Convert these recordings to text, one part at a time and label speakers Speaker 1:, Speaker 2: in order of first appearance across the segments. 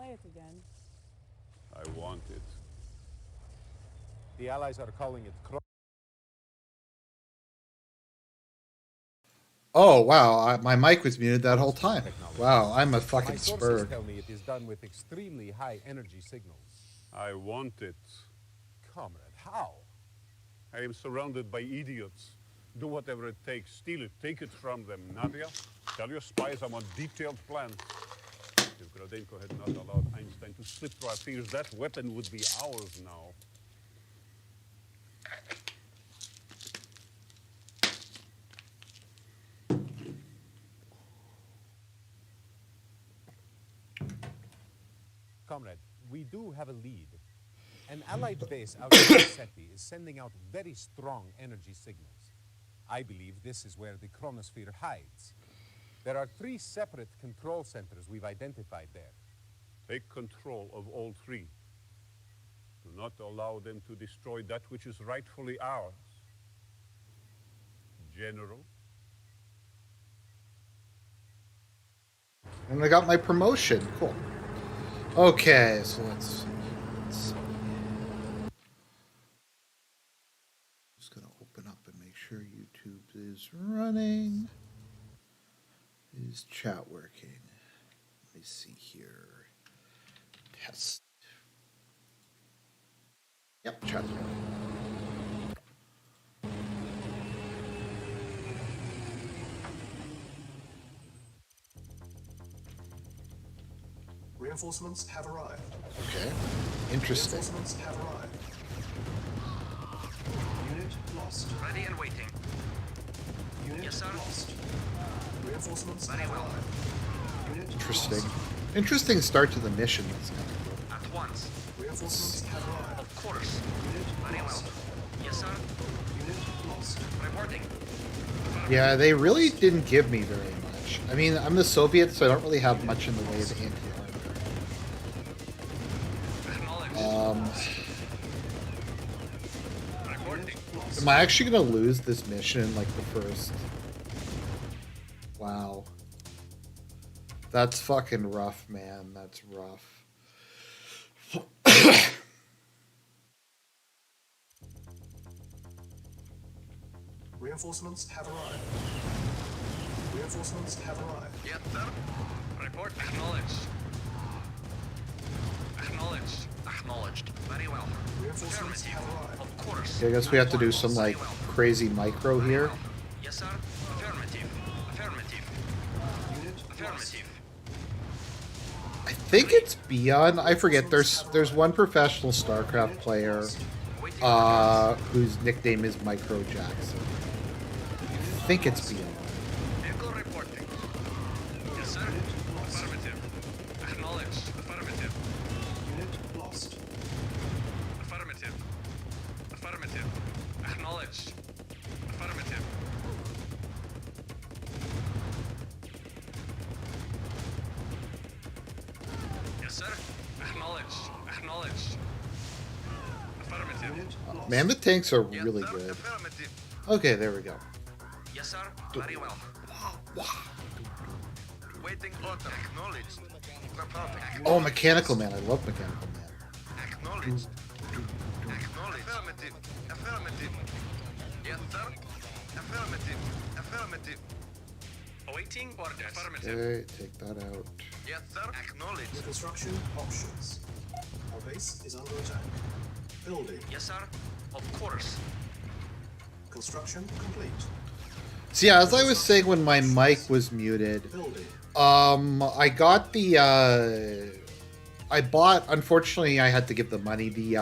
Speaker 1: quiet again.
Speaker 2: I want it.
Speaker 3: The Allies are calling it
Speaker 4: Oh, wow. My mic was muted that whole time.
Speaker 3: technology.
Speaker 4: Wow, I'm a
Speaker 3: My
Speaker 4: fucking
Speaker 3: sources
Speaker 4: spurg.
Speaker 3: tell me it is done with extremely high energy signals.
Speaker 2: I want it.
Speaker 3: Comrade, how?
Speaker 2: I am surrounded by idiots. Do whatever it takes. Steal it. Take it from them. Nadia, tell your spies I want detailed plans. If Gradenko had not allowed Einstein to slip through our fingers, that weapon would be ours now.
Speaker 3: Comrade, we do have a lead. An Allied base out in Seti is sending out very strong energy signals. I believe this is where the chronosphere hides. There are 3 separate control centers we've identified there.
Speaker 2: Take control of all 3. Do not allow them to destroy that which is rightfully ours. General?
Speaker 4: And I got my promotion. Cool. Okay, so let's just gonna open up and make sure YouTube is running. Is chat working? Let me see here. Test. Yep, chat's working.
Speaker 5: Reinforcements have arrived.
Speaker 4: Okay. Interesting.
Speaker 5: Reinforcements have arrived. Unit lost.
Speaker 6: Ready and waiting.
Speaker 5: Unit
Speaker 6: Yes, sir.
Speaker 5: lost. Reinforcements
Speaker 6: Very
Speaker 5: have
Speaker 6: well.
Speaker 5: arrived. Unit
Speaker 4: Interesting.
Speaker 5: lost.
Speaker 4: Interesting start to the mission. That's kind of cool.
Speaker 6: At once.
Speaker 5: Reinforcements have arrived.
Speaker 6: Of course.
Speaker 5: Unit
Speaker 6: Very
Speaker 5: lost.
Speaker 6: well. Yes, sir.
Speaker 5: Unit lost.
Speaker 6: Reporting.
Speaker 4: Yeah, they really didn't give me very much. I mean, I'm the Soviet, so I don't really have much in the way of anti-armor.
Speaker 6: Acknowledged. Reporting.
Speaker 4: Am I actually gonna lose this mission in like the first? Wow. That's fucking rough, man. That's rough.
Speaker 5: Reinforcements have arrived. Reinforcements have arrived.
Speaker 6: Yes, sir. Report acknowledged. Acknowledged. Acknowledged. Very well.
Speaker 5: Reinforcements
Speaker 6: Affirmative.
Speaker 5: have arrived.
Speaker 6: Of course.
Speaker 4: I guess we have to do some like crazy micro here.
Speaker 6: Yes, sir. Affirmative. Affirmative.
Speaker 5: Unit lost.
Speaker 6: Affirmative.
Speaker 4: I think it's Beyond. I forget. There's one professional StarCraft player
Speaker 6: Waiting.
Speaker 4: whose nickname is Micro Jackson. I think it's Beyond.
Speaker 6: Vehicle reporting. Yes, sir. Affirmative. Acknowledged. Affirmative.
Speaker 5: Unit lost.
Speaker 6: Affirmative. Affirmative. Acknowledged. Affirmative. Yes, sir. Acknowledged. Acknowledged. Affirmative.
Speaker 5: Unit lost.
Speaker 4: Mammoth tanks are
Speaker 6: Yes,
Speaker 4: really
Speaker 6: sir.
Speaker 4: good.
Speaker 6: Affirmative.
Speaker 4: Okay, there we go.
Speaker 6: Yes, sir. Very well. Waiting order. Acknowledged. Perfect.
Speaker 4: Oh, Mechanical Man. I love Mechanical Man.
Speaker 6: Acknowledged. Acknowledged. Affirmative. Affirmative. Yes, sir. Affirmative. Affirmative. Awaiting order. Affirmative.
Speaker 4: Okay, take that out.
Speaker 6: Yes, sir. Acknowledged.
Speaker 5: Reconstruction options. Our base is under attack. Building.
Speaker 6: Yes, sir. Of course.
Speaker 5: Construction complete.
Speaker 4: So yeah, as I was saying when my mic was muted,
Speaker 5: Building.
Speaker 4: I got the I bought, unfortunately I had to give the money, the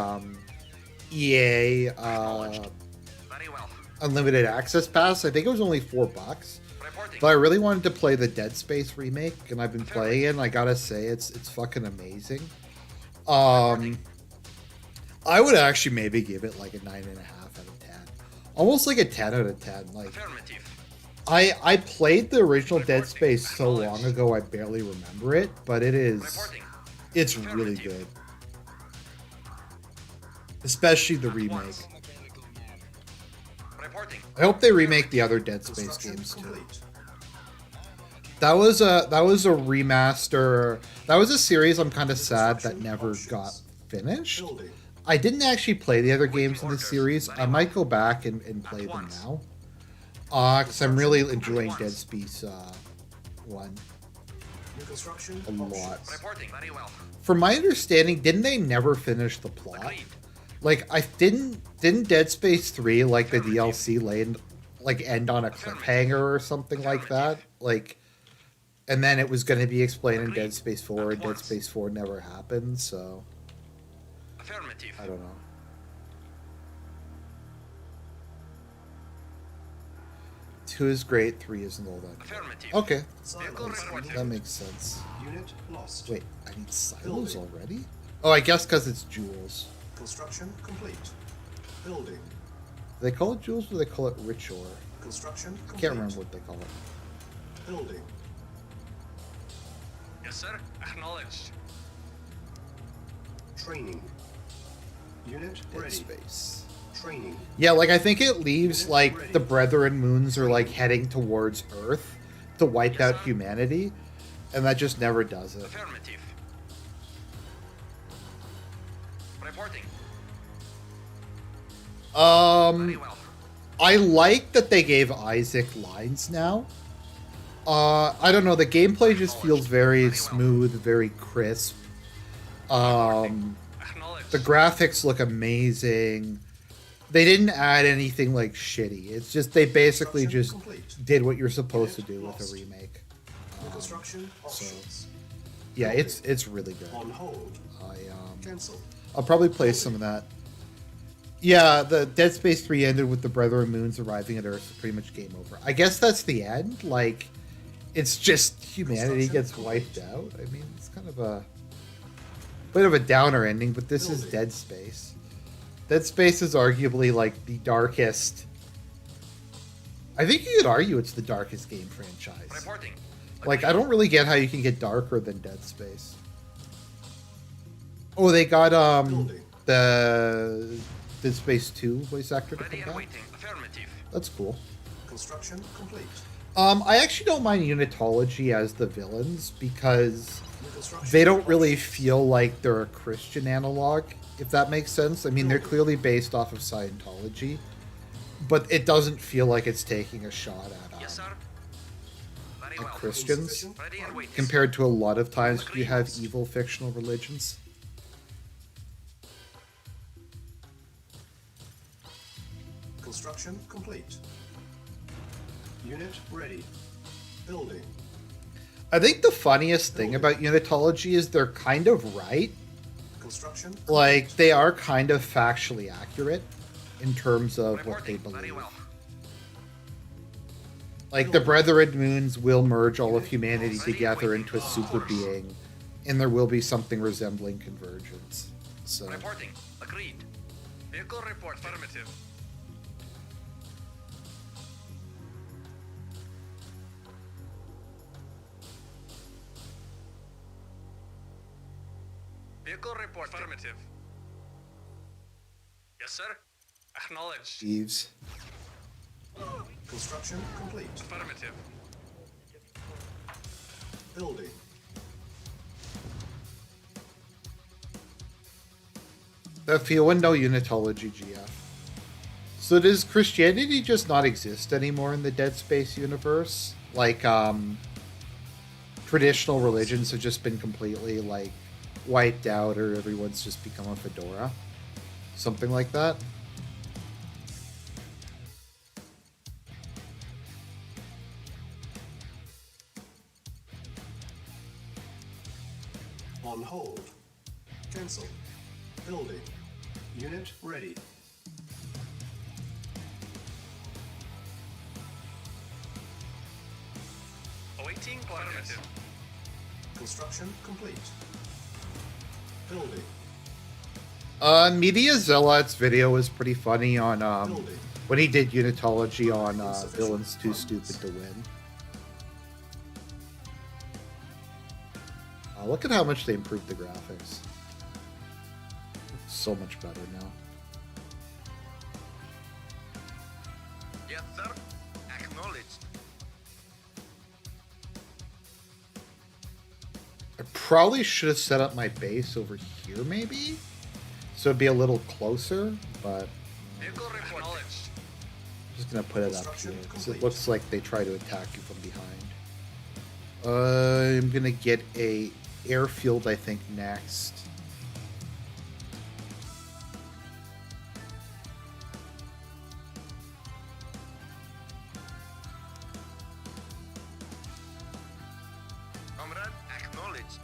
Speaker 4: EA
Speaker 6: Very well.
Speaker 4: unlimited access pass. I think it was only $4.
Speaker 6: Reporting.
Speaker 4: But I really wanted to play the Dead Space remake, and I've been playing it, and I gotta say it's fucking amazing. I would actually maybe give it like a 9.5 out of 10. Almost like a 10 out of 10. Like
Speaker 6: Affirmative.
Speaker 4: I played the original Dead Space so long ago I barely remember it, but
Speaker 6: Reporting.
Speaker 4: it's really good. Especially the remake.
Speaker 6: Reporting.
Speaker 4: I hope they remake the other Dead Space
Speaker 5: Construction
Speaker 4: games too.
Speaker 5: complete.
Speaker 4: That was a remaster. That was a series I'm kind of sad that never got finished.
Speaker 5: Building.
Speaker 4: I didn't actually play the other games in the series. I might go back and play them now. Because I'm really enjoying Dead Space 1
Speaker 5: New construction
Speaker 4: a lot.
Speaker 5: options.
Speaker 6: Reporting. Very well.
Speaker 4: From my understanding, didn't they never finish the plot?
Speaker 6: Agreed.
Speaker 4: Like, I didn't Dead Space 3, like the DLC end on a cliffhanger or something like that? Like, and then it was going to be explained in Dead Space 4, and Dead Space 4 never happened, so
Speaker 6: Affirmative.
Speaker 4: I don't know. Two is great, 3 isn't all that.
Speaker 6: Affirmative.
Speaker 4: Okay,
Speaker 6: Vehicle reporting.
Speaker 4: that makes sense.
Speaker 5: Unit lost.
Speaker 4: Wait, I need silos already? Oh, I guess because it's jewels.
Speaker 5: Construction complete. Building.
Speaker 4: Do they call it jewels or do they call it rich ore?
Speaker 5: Construction
Speaker 4: I
Speaker 5: complete.
Speaker 4: can't remember what they call it.
Speaker 5: Building.
Speaker 6: Yes, sir. Acknowledged.
Speaker 5: Training. Unit
Speaker 4: Dead
Speaker 5: ready.
Speaker 4: Space.
Speaker 5: Training.
Speaker 4: Yeah, like I think it leaves like the Brethren moons are like heading towards Earth to wipe out humanity, and that just never does it.
Speaker 6: Affirmative. Reporting. Very well.
Speaker 4: I like that they gave Isaac lines now. I don't know, the gameplay just feels very smooth, very crisp.
Speaker 6: Acknowledged.
Speaker 4: The graphics look amazing. They didn't add anything like shitty. It's just they basically just did what you're supposed to do with a remake.
Speaker 5: New construction options.
Speaker 4: Yeah, it's really good.
Speaker 5: On hold. Cancel.
Speaker 4: I'll probably play some of that. Yeah, the Dead Space 3 ended with the Brethren Moons arriving at Earth, pretty much game over. I guess that's the end. Like, it's just humanity gets wiped out. I mean, it's kind of a bit of a downer ending, but this is Dead Space. Dead Space is arguably like the darkest. I think you could argue it's the darkest game franchise.
Speaker 6: Reporting.
Speaker 4: Like, I don't really get how you can get darker than Dead Space. Oh, they got the Dead Space 2 voice actor to
Speaker 6: Ready
Speaker 4: come
Speaker 6: and
Speaker 4: back.
Speaker 6: waiting. Affirmative.
Speaker 4: That's cool.
Speaker 5: Construction complete.
Speaker 4: I actually don't mind Unitology as the villains because
Speaker 5: New construction
Speaker 4: they don't really feel like they're a Christian analog, if that makes sense. I mean, they're clearly based off of Scientology, but it doesn't feel like it's taking a shot at
Speaker 6: Yes, sir. Very
Speaker 4: like
Speaker 6: well.
Speaker 4: Christians
Speaker 6: Ready and waiting.
Speaker 4: compared to a lot of times you have evil fictional religions.
Speaker 5: Construction complete. Unit ready. Building.
Speaker 4: I think the funniest thing about Unitology is they're kind of right.
Speaker 5: Construction.
Speaker 4: Like, they are kind of factually accurate in terms of what they
Speaker 6: Reporting. Very
Speaker 4: believe.
Speaker 6: well.
Speaker 4: Like, the Brethren Moons will merge all of humanity together into a super being, and there will be something resembling convergence. So,
Speaker 6: Reporting. Agreed. Vehicle report. Affirmative. Vehicle report. Affirmative. Yes, sir. Acknowledged.
Speaker 4: Jeeves.
Speaker 5: Construction complete.
Speaker 6: Affirmative.
Speaker 5: Building.
Speaker 4: FEO no Unitology GF. So does Christianity just not exist anymore in the Dead Space universe? Like, traditional religions have just been completely, like, wiped out, or everyone's just become a fedora? Something like that?
Speaker 5: On hold. Cancel. Building. Unit ready.
Speaker 6: Awaiting affirmative.
Speaker 5: Construction complete. Building.
Speaker 4: Media Zealot's video was pretty funny on,
Speaker 5: Building.
Speaker 4: when he did Unitology on, Villains Too Stupid to Win. Look at how much they improved the graphics. It's so much better now.
Speaker 6: Yes, sir. Acknowledged.
Speaker 4: probably should have set up my base over here, maybe? So it'd be a little closer, but
Speaker 6: Vehicle report. Acknowledged.
Speaker 4: I'm just gonna put it up here. So it looks like they try to attack you from behind. I'm gonna get a airfield, I think, next.
Speaker 6: Comrade, acknowledged.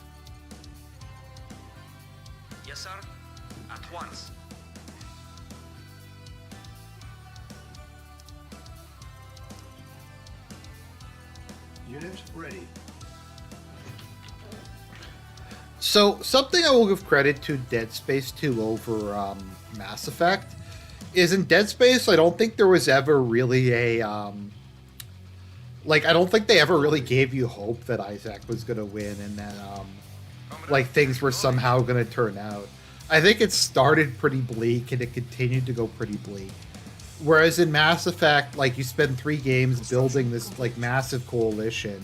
Speaker 6: Yes, sir. At once.
Speaker 5: Unit ready.
Speaker 4: So, something I will give credit to Dead Space 2 over Mass Effect is in Dead Space, I don't think there was ever really a. I don't think they ever really gave you hope that Isaac was going to win and that, things were somehow going to turn out. I think it started pretty bleak and it continued to go pretty bleak. Whereas in Mass Effect, you spend 3 games building this, massive coalition,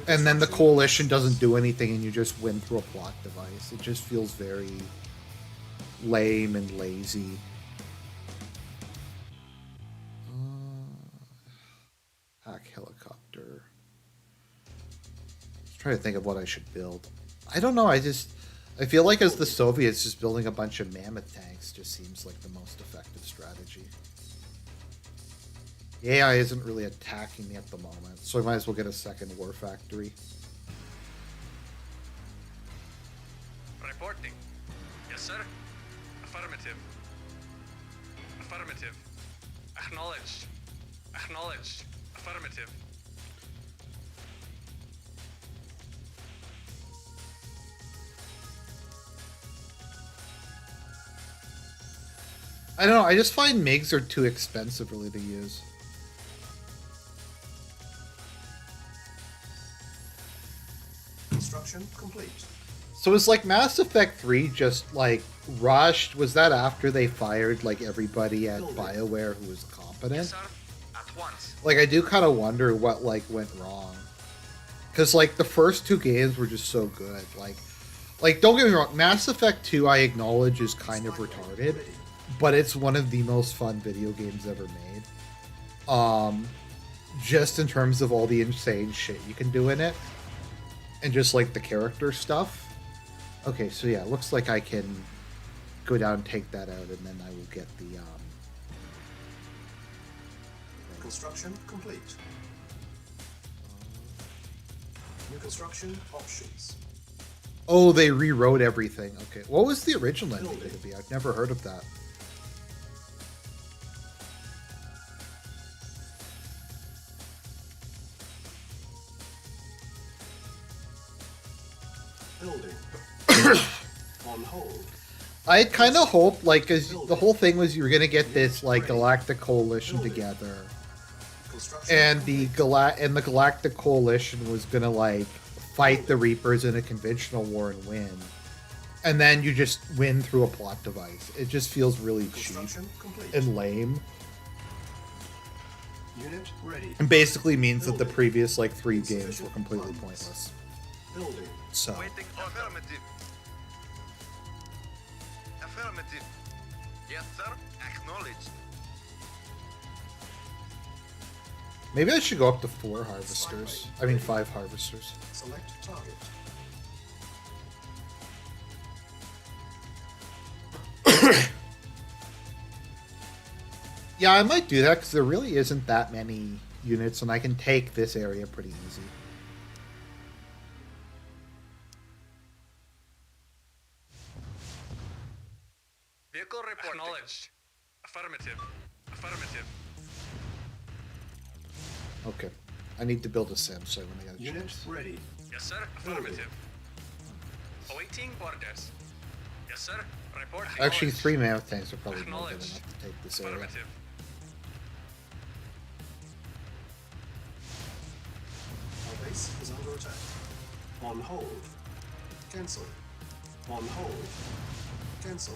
Speaker 4: and then the coalition doesn't do anything and you just win through a plot device. It just feels very lame and lazy. Hack helicopter. Just trying to think of what I should build. I don't know, I feel like as the Soviets, just building a bunch of mammoth tanks just seems like the most effective strategy. The AI isn't really attacking me at the moment, so I might as well get a second war factory.
Speaker 6: Reporting. Yes, sir. Affirmative. Affirmative. Acknowledged. Acknowledged. Affirmative.
Speaker 4: I don't know, I just find MiGs are too expensive really to use.
Speaker 5: Construction complete.
Speaker 4: So is Mass Effect 3 just rushed? Was that after they fired everybody at BioWare who was competent?
Speaker 6: Yes, sir. At once.
Speaker 4: I do kind of wonder what went wrong. Cuz the first 2 games were just so good. Don't get me wrong, Mass Effect 2 I acknowledge is kind of retarded, but it's one of the most fun video games ever made. Just in terms of all the insane shit you can do in it. And just the character stuff. Okay, so yeah, it looks like I can go down and take that out, and then I will get the
Speaker 5: Construction complete. New construction options.
Speaker 4: Oh, they rewrote everything. Okay, what was the original ending going to be? I've never heard of that.
Speaker 5: Building. On hold.
Speaker 4: I had kind of hoped, cause the whole thing was you were gonna get this galactic coalition together,
Speaker 5: Construction
Speaker 4: and the
Speaker 5: complete.
Speaker 4: galactic coalition was gonna fight the Reapers in a conventional war and win, and then you just win through a plot device. It just feels really cheap
Speaker 5: Construction complete.
Speaker 4: and lame,
Speaker 5: Unit ready.
Speaker 4: and basically means that the previous 3 games were completely pointless.
Speaker 5: Building.
Speaker 4: So
Speaker 6: Waiting. Affirmative. Affirmative. Yes, sir. Acknowledged.
Speaker 4: maybe I should go up to 4 harvesters. I mean 5 harvesters.
Speaker 5: Select target.
Speaker 4: Yeah, I might do that because there really isn't that many units, and I can take this area pretty easy.
Speaker 6: Vehicle report. Acknowledged. Affirmative. Affirmative.
Speaker 4: Okay. I need to build a sim, so when I got a
Speaker 5: Unit
Speaker 4: chance.
Speaker 5: ready.
Speaker 6: Yes, sir. Affirmative. Awaiting orders. Yes, sir. Report.
Speaker 4: Actually,
Speaker 6: acknowledged.
Speaker 4: 3 mammoth tanks are probably more than
Speaker 6: Acknowledged.
Speaker 4: enough to take this area.
Speaker 6: Affirmative.
Speaker 5: Our base is under attack. On hold. Cancel. On hold. Cancel.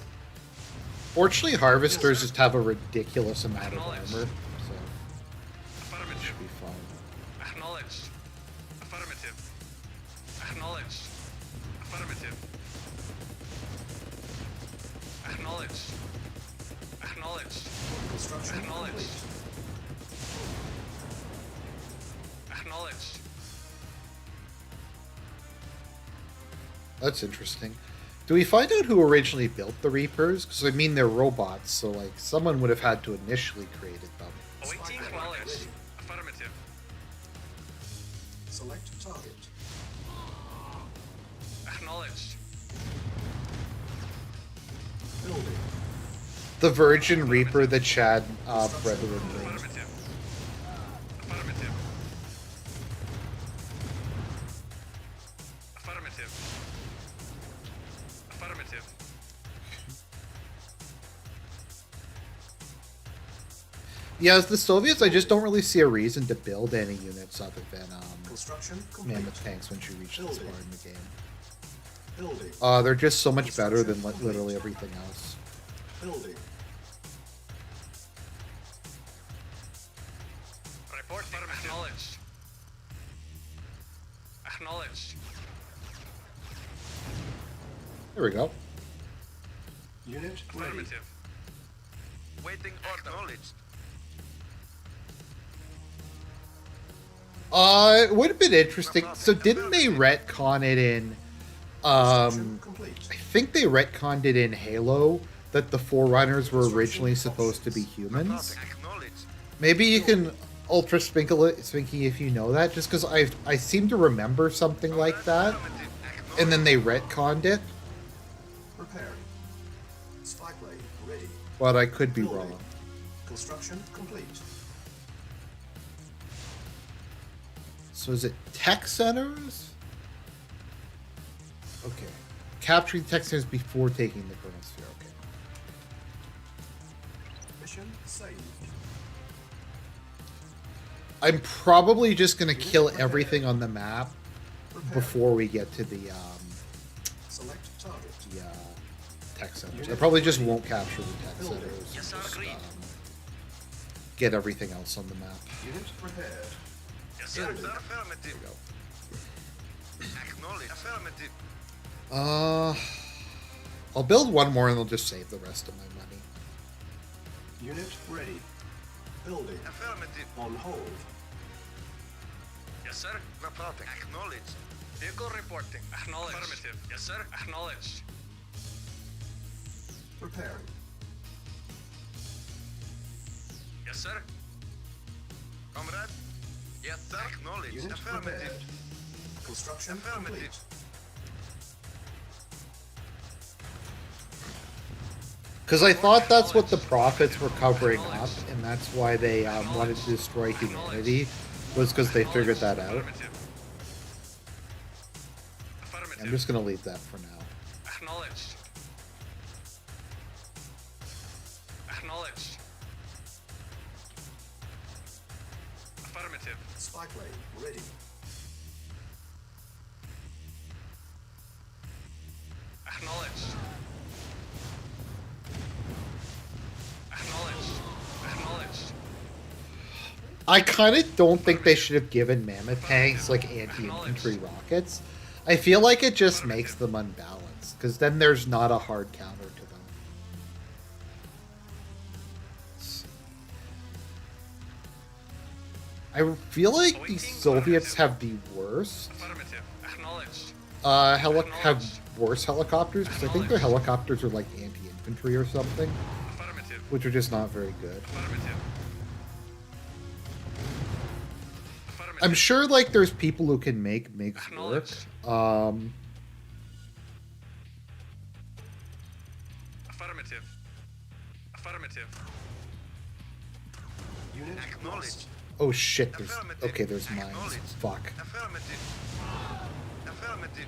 Speaker 4: Fortunately, harvesters just have a ridiculous amount of
Speaker 6: Acknowledged.
Speaker 4: armor, so it
Speaker 6: Affirmative.
Speaker 4: should be fine.
Speaker 6: Acknowledged. Affirmative. Acknowledged. Affirmative. Acknowledged. Acknowledged.
Speaker 5: Construction
Speaker 6: Acknowledged.
Speaker 5: complete.
Speaker 6: Acknowledged.
Speaker 4: That's interesting. Do we find out who originally built the Reapers? Because I mean, they're robots, so like someone would have had to initially created them.
Speaker 6: Awaiting orders. Affirmative.
Speaker 5: Select target.
Speaker 6: Acknowledged.
Speaker 5: Building.
Speaker 4: The Virgin Reaper that Chad Brethren made.
Speaker 6: Affirmative. Affirmative. Affirmative. Affirmative.
Speaker 4: Yeah, as the Soviets, I just don't really see a reason to build any units other than
Speaker 5: Construction complete.
Speaker 4: mammoth tanks once you reach this far in the game.
Speaker 5: Building.
Speaker 4: They're just so much better than literally everything else.
Speaker 5: Building.
Speaker 6: Report acknowledged. Acknowledged.
Speaker 4: There we go.
Speaker 5: Unit ready.
Speaker 6: Affirmative. Waiting order. Acknowledged.
Speaker 4: It would have been interesting. So didn't they retcon it in?
Speaker 5: Construction complete.
Speaker 4: I think they retconned it in Halo that the Forerunners were originally supposed to be humans.
Speaker 6: Acknowledged.
Speaker 4: Maybe you can Ultra Spinky if you know that, just because I seem to remember something like that, and then they retconned it,
Speaker 5: Preparing. Spy plane ready.
Speaker 4: but I could be
Speaker 5: Building.
Speaker 4: wrong.
Speaker 5: Construction complete.
Speaker 4: So is it tech centers? Okay. Capturing tech centers before taking the chronosphere. Okay.
Speaker 5: Mission saved.
Speaker 4: I'm probably just gonna kill everything on the map
Speaker 5: Preparing.
Speaker 4: before we get to the
Speaker 5: Select target.
Speaker 4: tech centers. I probably just won't capture the tech centers.
Speaker 6: Yes, sir,
Speaker 4: Just,
Speaker 6: agreed.
Speaker 4: get everything else on the map.
Speaker 5: Unit prepared.
Speaker 6: Yes, sir.
Speaker 5: Building.
Speaker 6: Affirmative. Acknowledged. Affirmative.
Speaker 4: I'll build one more and I'll just save the rest of my money.
Speaker 5: Unit ready. Building.
Speaker 6: Affirmative.
Speaker 5: On hold.
Speaker 6: Yes, sir. Reporting. Acknowledged. Vehicle reporting. Acknowledged. Affirmative. Yes, sir. Acknowledged.
Speaker 5: Preparing.
Speaker 6: Yes, sir. Comrade. Yes, sir. Acknowledged.
Speaker 5: Unit
Speaker 6: Affirmative.
Speaker 5: prepared. Construction
Speaker 6: Affirmative.
Speaker 5: complete.
Speaker 4: Because I thought that's what the prophets were covering up, and that's why they wanted to destroy humanity, was because they figured that out.
Speaker 6: Affirmative. Affirmative.
Speaker 4: I'm just going to leave that for now.
Speaker 6: Acknowledged. Acknowledged. Affirmative.
Speaker 5: Spy plane ready.
Speaker 6: Acknowledged. Acknowledged. Acknowledged.
Speaker 4: I kind of don't think they should have given mammoth tanks like anti-infantry rockets. I feel like it just makes them unbalanced, because then there's not a hard counter to them. I feel like the Soviets have the worst
Speaker 6: Affirmative. Acknowledged.
Speaker 4: have worse helicopters, because I think their helicopters are like anti-infantry or something,
Speaker 6: Affirmative.
Speaker 4: which are just not very good.
Speaker 6: Affirmative. Affirmative.
Speaker 4: I'm sure like there's people who can make MiGs work.
Speaker 6: Acknowledged. Affirmative. Affirmative.
Speaker 5: Unit
Speaker 6: Acknowledged.
Speaker 4: Oh shit, there's
Speaker 6: Affirmative.
Speaker 4: okay, there's mines.
Speaker 6: Acknowledged.
Speaker 4: Fuck.
Speaker 6: Affirmative. Affirmative.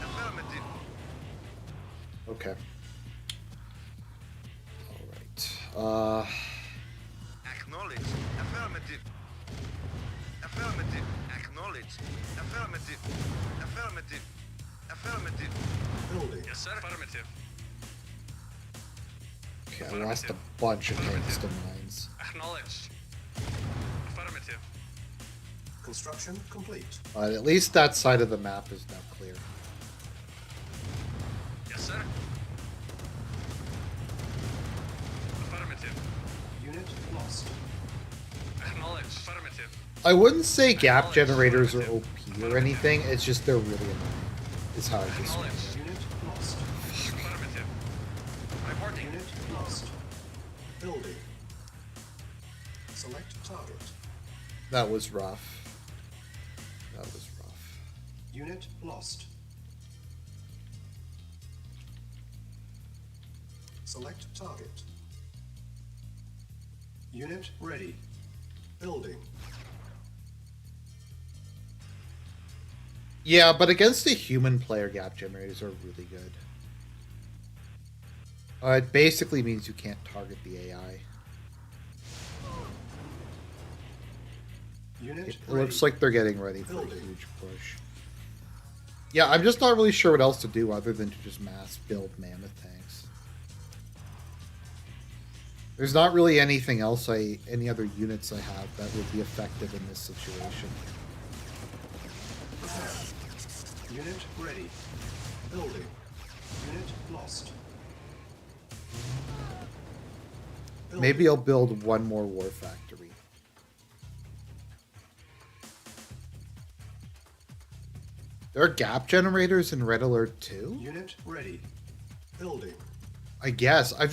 Speaker 6: Affirmative.
Speaker 4: Okay. Alright.
Speaker 6: Acknowledged. Affirmative. Affirmative. Acknowledged. Affirmative. Affirmative. Affirmative.
Speaker 5: building.
Speaker 6: Yes, sir. Affirmative.
Speaker 4: Okay, I lost a bunch of tanks to mines.
Speaker 6: Acknowledged. Affirmative.
Speaker 5: Construction complete.
Speaker 4: But at least that side of the map is now clear.
Speaker 5: lost.
Speaker 6: Acknowledge. Affirmative.
Speaker 4: I wouldn't say gap generators are OP or anything. It's just they're really annoying. Is how I describe
Speaker 6: Acknowledge.
Speaker 4: it.
Speaker 5: Unit lost.
Speaker 6: Affirmative. Reporting.
Speaker 5: Unit lost. Building. Select target.
Speaker 4: That was rough. That was rough.
Speaker 5: Unit lost. Select target. Unit ready. Building.
Speaker 4: Yeah, but against a human player, gap generators are really good. It basically means you can't target the AI.
Speaker 5: Unit
Speaker 4: It
Speaker 5: ready.
Speaker 4: looks like they're getting ready for a
Speaker 5: Building.
Speaker 4: huge push. Yeah, I'm just not really sure what else to do other than to just mass build mammoth tanks. There's not really anything else any other units I have that would be effective in this situation.
Speaker 5: Unit ready. Building. Unit lost. Building.
Speaker 4: Maybe I'll build one more war factory. There are gap generators in Red Alert 2?
Speaker 5: Unit ready. Building.
Speaker 4: I guess. I'd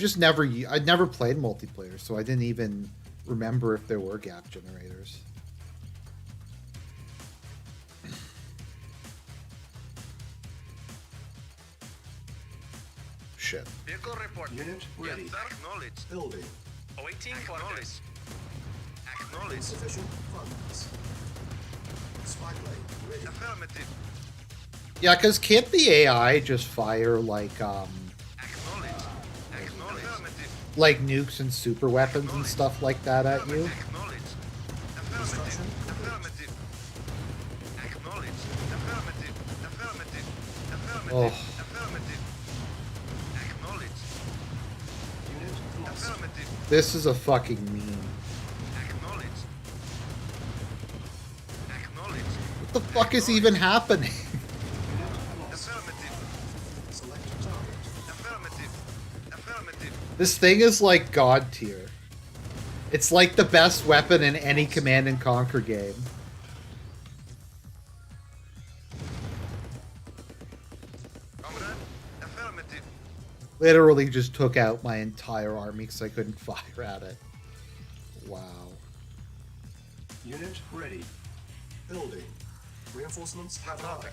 Speaker 4: never played multiplayer, so I didn't even remember if there were gap generators. Shit.
Speaker 6: Vehicle reporting.
Speaker 5: Unit ready.
Speaker 6: Yes, sir. Acknowledged.
Speaker 5: Building.
Speaker 6: Awaiting orders. Acknowledged.
Speaker 5: Insufficient funds. Spy plane ready.
Speaker 6: Affirmative.
Speaker 4: Yeah, because can't the AI just fire
Speaker 6: Acknowledged. Acknowledged. Affirmative.
Speaker 4: like nukes and super weapons and stuff like that at you?
Speaker 6: Acknowledged. Affirmative. Affirmative. Acknowledged. Affirmative. Affirmative. Affirmative.
Speaker 4: Oh.
Speaker 6: Affirmative. Acknowledged.
Speaker 5: Unit lost.
Speaker 6: Affirmative.
Speaker 4: This is a fucking meme.
Speaker 6: Acknowledged. Acknowledged.
Speaker 4: What the fuck is even happening?
Speaker 5: Unit lost.
Speaker 6: Affirmative.
Speaker 5: Select target.
Speaker 6: Affirmative. Affirmative.
Speaker 4: This thing is like god tier. It's like the best weapon in any Command and Conquer game.
Speaker 6: Comrade. Affirmative.
Speaker 4: Literally just took out my entire army because I couldn't fire at it. Wow.
Speaker 5: Unit ready. Building. Reinforcements have arrived.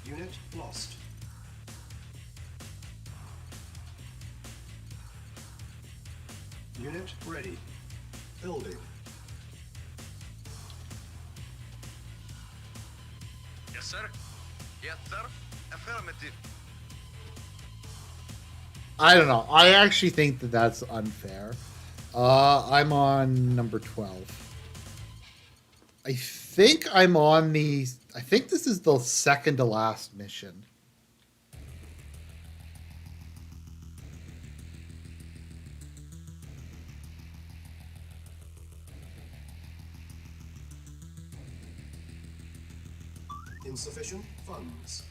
Speaker 5: Unit lost. Unit ready. Building.
Speaker 6: Yes, sir. Yes, sir. Affirmative.
Speaker 4: I don't know. I actually think that that's unfair. I'm on number 12. I think I'm on the... I think this is the second to last mission.
Speaker 5: Insufficient funds.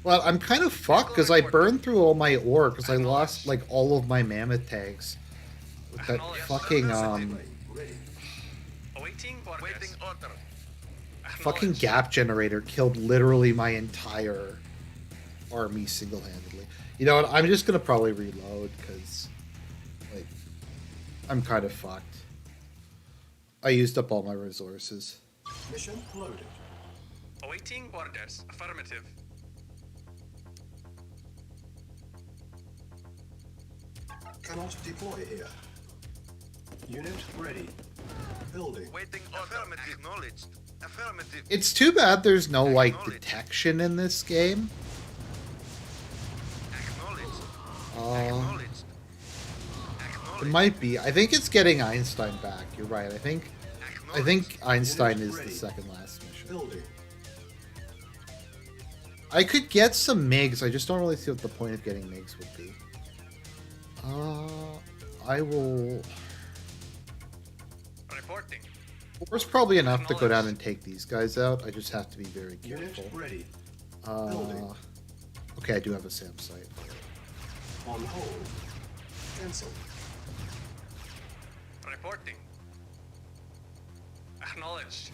Speaker 4: Well, I'm kind of fucked because I burned through all my ore because I lost like all of my mammoth tanks. With that fucking
Speaker 5: Plane ready.
Speaker 6: Awaiting orders. Waiting order.
Speaker 4: fucking
Speaker 6: Acknowledged.
Speaker 4: gap generator killed literally my entire army single-handedly. You know what? I'm just gonna probably reload because like I'm kind of fucked. I used up all my resources.
Speaker 5: Mission loaded.
Speaker 6: Awaiting orders. Affirmative.
Speaker 5: Cannot deploy here. Unit ready. Building.
Speaker 6: Waiting order. Affirmative. Acknowledged. Affirmative.
Speaker 4: It's too bad there's no like detection in this game.
Speaker 6: Acknowledged.
Speaker 4: It
Speaker 6: Acknowledged. Acknowledged.
Speaker 4: might be. I think it's getting Einstein back. You're right. I think Einstein is the second last mission.
Speaker 5: Building.
Speaker 4: I could get some MiGs. I just don't really see what the point of getting MiGs would be. I will.
Speaker 6: Reporting.
Speaker 4: Four's probably enough to go down and take these guys out. I just have to be very
Speaker 5: Unit
Speaker 4: careful.
Speaker 5: ready. Building.
Speaker 4: Okay, I do have a SAM site.
Speaker 5: On hold. Cancel.
Speaker 6: reporting. Acknowledged.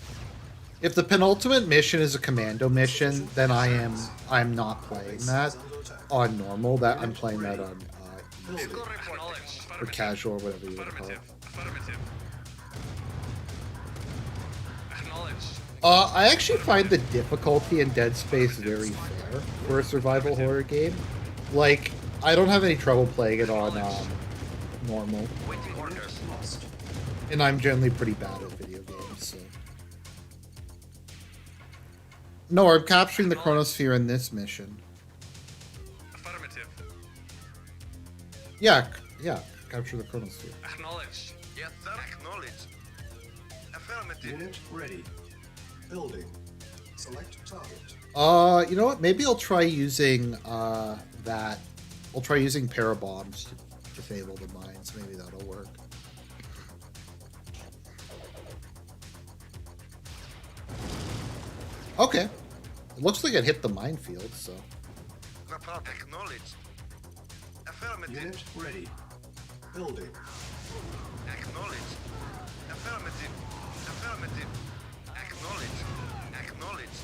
Speaker 4: If the penultimate mission is a commando mission, then I'm not playing that on normal. That I'm playing that on easy
Speaker 6: Vehicle acknowledged.
Speaker 4: or casual or whatever you want to call it.
Speaker 6: Affirmative. Acknowledged.
Speaker 4: I actually find the difficulty in Dead Space very fair for a survival horror game. Like, I don't have any trouble playing it on normal,
Speaker 6: Waiting orders.
Speaker 5: Lost.
Speaker 4: and I'm generally pretty bad at video games. So. No, I'm capturing the Chronosphere in this mission.
Speaker 6: Affirmative.
Speaker 4: Yeah, capture the Chronosphere.
Speaker 6: Acknowledged. Yes, sir. Acknowledged. Affirmative.
Speaker 5: Unit ready. Building. Select target.
Speaker 4: You know what? Maybe I'll try using that. I'll try using parabombs to disable the mines. Maybe that'll work. Okay. It looks like it hit the minefield, so.
Speaker 6: No problem. Acknowledged. Affirmative.
Speaker 5: Unit ready. Building.
Speaker 6: Acknowledged. Affirmative. Affirmative. Acknowledged. Acknowledged.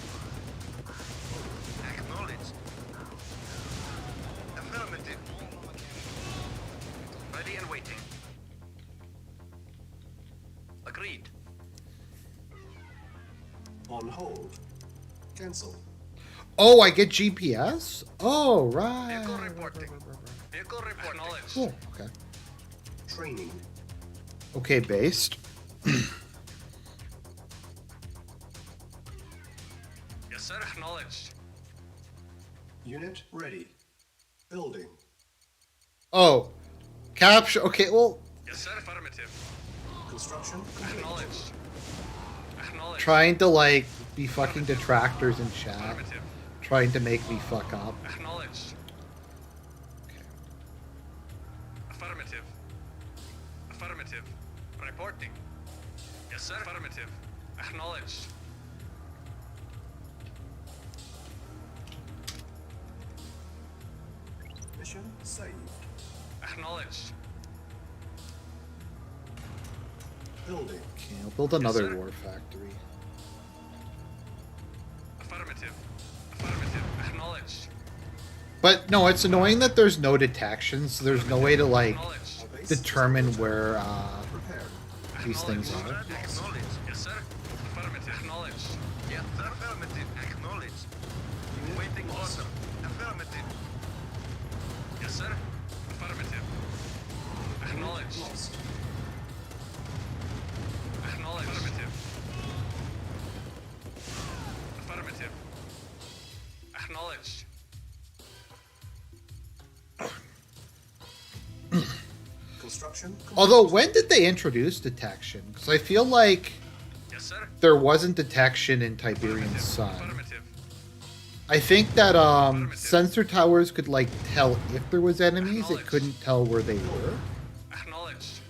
Speaker 6: Acknowledged. Affirmative. Ready and waiting. Agreed.
Speaker 5: On hold. Cancel.
Speaker 4: Oh, I get GPS? Oh, right.
Speaker 6: Vehicle reporting. Vehicle reporting. Acknowledged.
Speaker 4: Cool. Okay.
Speaker 5: Training.
Speaker 4: Okay, based.
Speaker 6: Yes, sir. Acknowledged.
Speaker 5: Unit ready. Building.
Speaker 4: Oh, capture. Okay, well,
Speaker 6: Yes, sir. Affirmative.
Speaker 5: Construction complete.
Speaker 6: Acknowledged. Acknowledged.
Speaker 4: trying to like be fucking detractors in chat,
Speaker 6: Affirmative.
Speaker 4: trying to make me fuck up.
Speaker 6: Acknowledged. Affirmative. Affirmative. Reporting. Yes, sir. Affirmative. Acknowledged.
Speaker 5: Mission saved.
Speaker 6: Acknowledged.
Speaker 5: Building.
Speaker 4: Okay, I'll build another
Speaker 6: sir.
Speaker 4: war factory.
Speaker 6: Affirmative. Affirmative. Acknowledged.
Speaker 4: But no, it's annoying that there's no detection, so there's no way to like
Speaker 6: Acknowledged.
Speaker 5: Our base
Speaker 4: determine
Speaker 5: is
Speaker 4: where
Speaker 5: prepared.
Speaker 4: these things are.
Speaker 6: Acknowledged. Yes, sir. Affirmative. Acknowledged. Yes, sir. Affirmative. Acknowledged.
Speaker 5: Unit
Speaker 6: Waiting
Speaker 5: lost.
Speaker 6: order. Affirmative. Yes, sir. Affirmative. Acknowledged.
Speaker 5: Lost.
Speaker 6: Acknowledged. Affirmative. Affirmative. Acknowledged.
Speaker 5: Construction complete.
Speaker 4: Although, when did they introduce detection? Because I feel like
Speaker 6: Yes, sir.
Speaker 4: there wasn't detection in Tiberian
Speaker 6: Affirmative.
Speaker 4: Sun.
Speaker 6: Affirmative.
Speaker 4: I think that sensor towers could like tell if there was enemies. It
Speaker 6: Acknowledged.
Speaker 4: couldn't tell where they were.
Speaker 6: Acknowledged.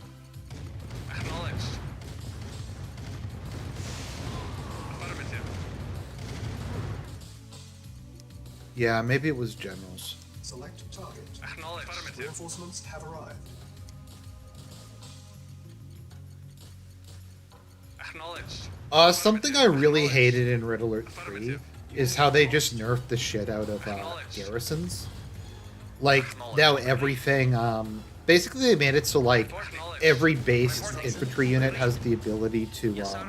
Speaker 6: Acknowledged. Affirmative.
Speaker 4: Yeah, maybe it was generals.
Speaker 5: Select target.
Speaker 6: Acknowledged. Affirmative.
Speaker 5: Reinforcements have arrived.
Speaker 6: Acknowledged.
Speaker 4: Something I really
Speaker 6: Acknowledged.
Speaker 4: hated in Red Alert 3
Speaker 6: Affirmative.
Speaker 4: is how they just nerfed the shit out of
Speaker 6: Acknowledged.
Speaker 4: garrisons. Like,
Speaker 6: Acknowledged.
Speaker 4: now everything, basically they made it so, like,
Speaker 6: Acknowledged.
Speaker 4: every base
Speaker 6: Acknowledged.
Speaker 4: infantry unit has the ability to,
Speaker 6: Yes, sir.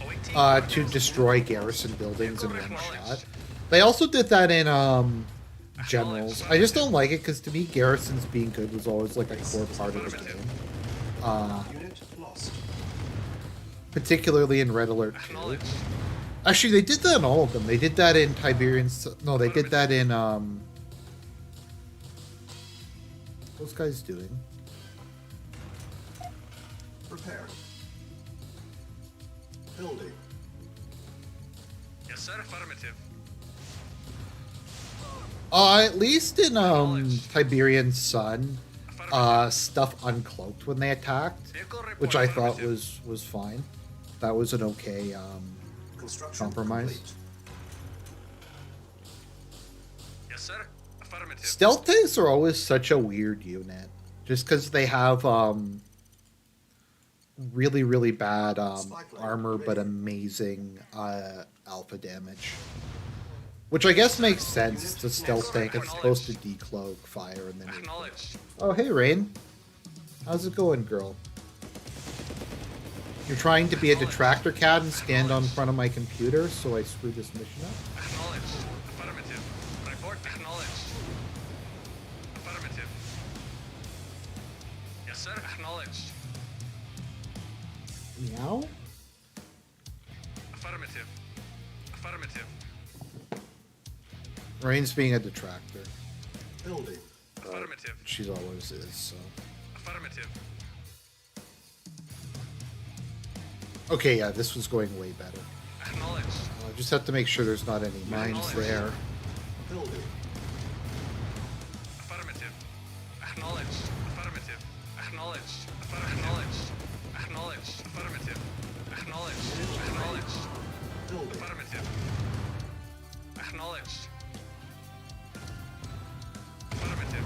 Speaker 6: Awaiting
Speaker 4: to
Speaker 6: orders.
Speaker 4: destroy garrison buildings in one shot. They also did that in, generals. I just don't like it because to me, garrisons being good was always, like, a core part of the game.
Speaker 5: Unit lost.
Speaker 4: Particularly in Red Alert 2.
Speaker 6: Acknowledged.
Speaker 4: Actually, they did that in all of them. They did that in Tiberian. No, they did that in What's those guys doing?
Speaker 5: Preparing. Building.
Speaker 6: Yes, sir. Affirmative.
Speaker 4: At least in
Speaker 6: Acknowledged.
Speaker 4: Tiberian Sun,
Speaker 6: Affirmative.
Speaker 4: stuff uncloaked when they attacked,
Speaker 6: Vehicle report.
Speaker 4: which I thought
Speaker 6: Affirmative.
Speaker 4: was fine. That was an okay
Speaker 5: Construction
Speaker 4: compromise.
Speaker 5: complete.
Speaker 6: Yes, sir. Affirmative.
Speaker 4: Stealth tanks are always such a weird unit, just because they have really really bad armor but amazing alpha damage, which I guess makes sense. It's a stealth tank. It's supposed to decloak fire and then.
Speaker 6: Acknowledged.
Speaker 4: Oh hey Rain, how's it going, girl? You're trying to be a detractor cat and stand on front of my computer, so I screw this mission up.
Speaker 6: Acknowledged. Affirmative. Report acknowledged. Affirmative. Yes, sir. Acknowledged.
Speaker 4: Meow?
Speaker 6: Affirmative. Affirmative.
Speaker 4: Rain's being a detractor.
Speaker 5: Building.
Speaker 6: Affirmative.
Speaker 4: She's always is, so.
Speaker 6: Affirmative.
Speaker 4: Okay, yeah, this was going way better.
Speaker 6: Acknowledged.
Speaker 4: Just have to make sure there's not any mines there.
Speaker 5: Building.
Speaker 6: Affirmative. Acknowledged. Affirmative. Acknowledged. Acknowledged. Acknowledged. Affirmative. Acknowledged. Acknowledged.
Speaker 5: Building.
Speaker 6: Affirmative. Acknowledged. Affirmative.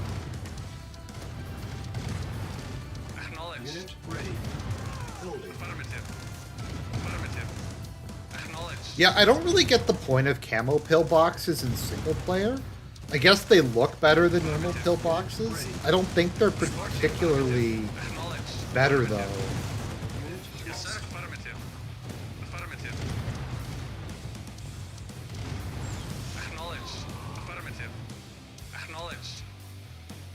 Speaker 6: Acknowledged.
Speaker 5: Unit ready. Building.
Speaker 6: Affirmative. Affirmative. Acknowledged.
Speaker 4: Yeah, I don't really get the point of camo pillboxes in single player. I guess they look better than normal pillboxes. I don't think they're particularly
Speaker 6: Acknowledged.
Speaker 4: better though.
Speaker 5: Unit
Speaker 6: Yes, sir. Affirmative. Affirmative. Acknowledged. Affirmative. Acknowledged.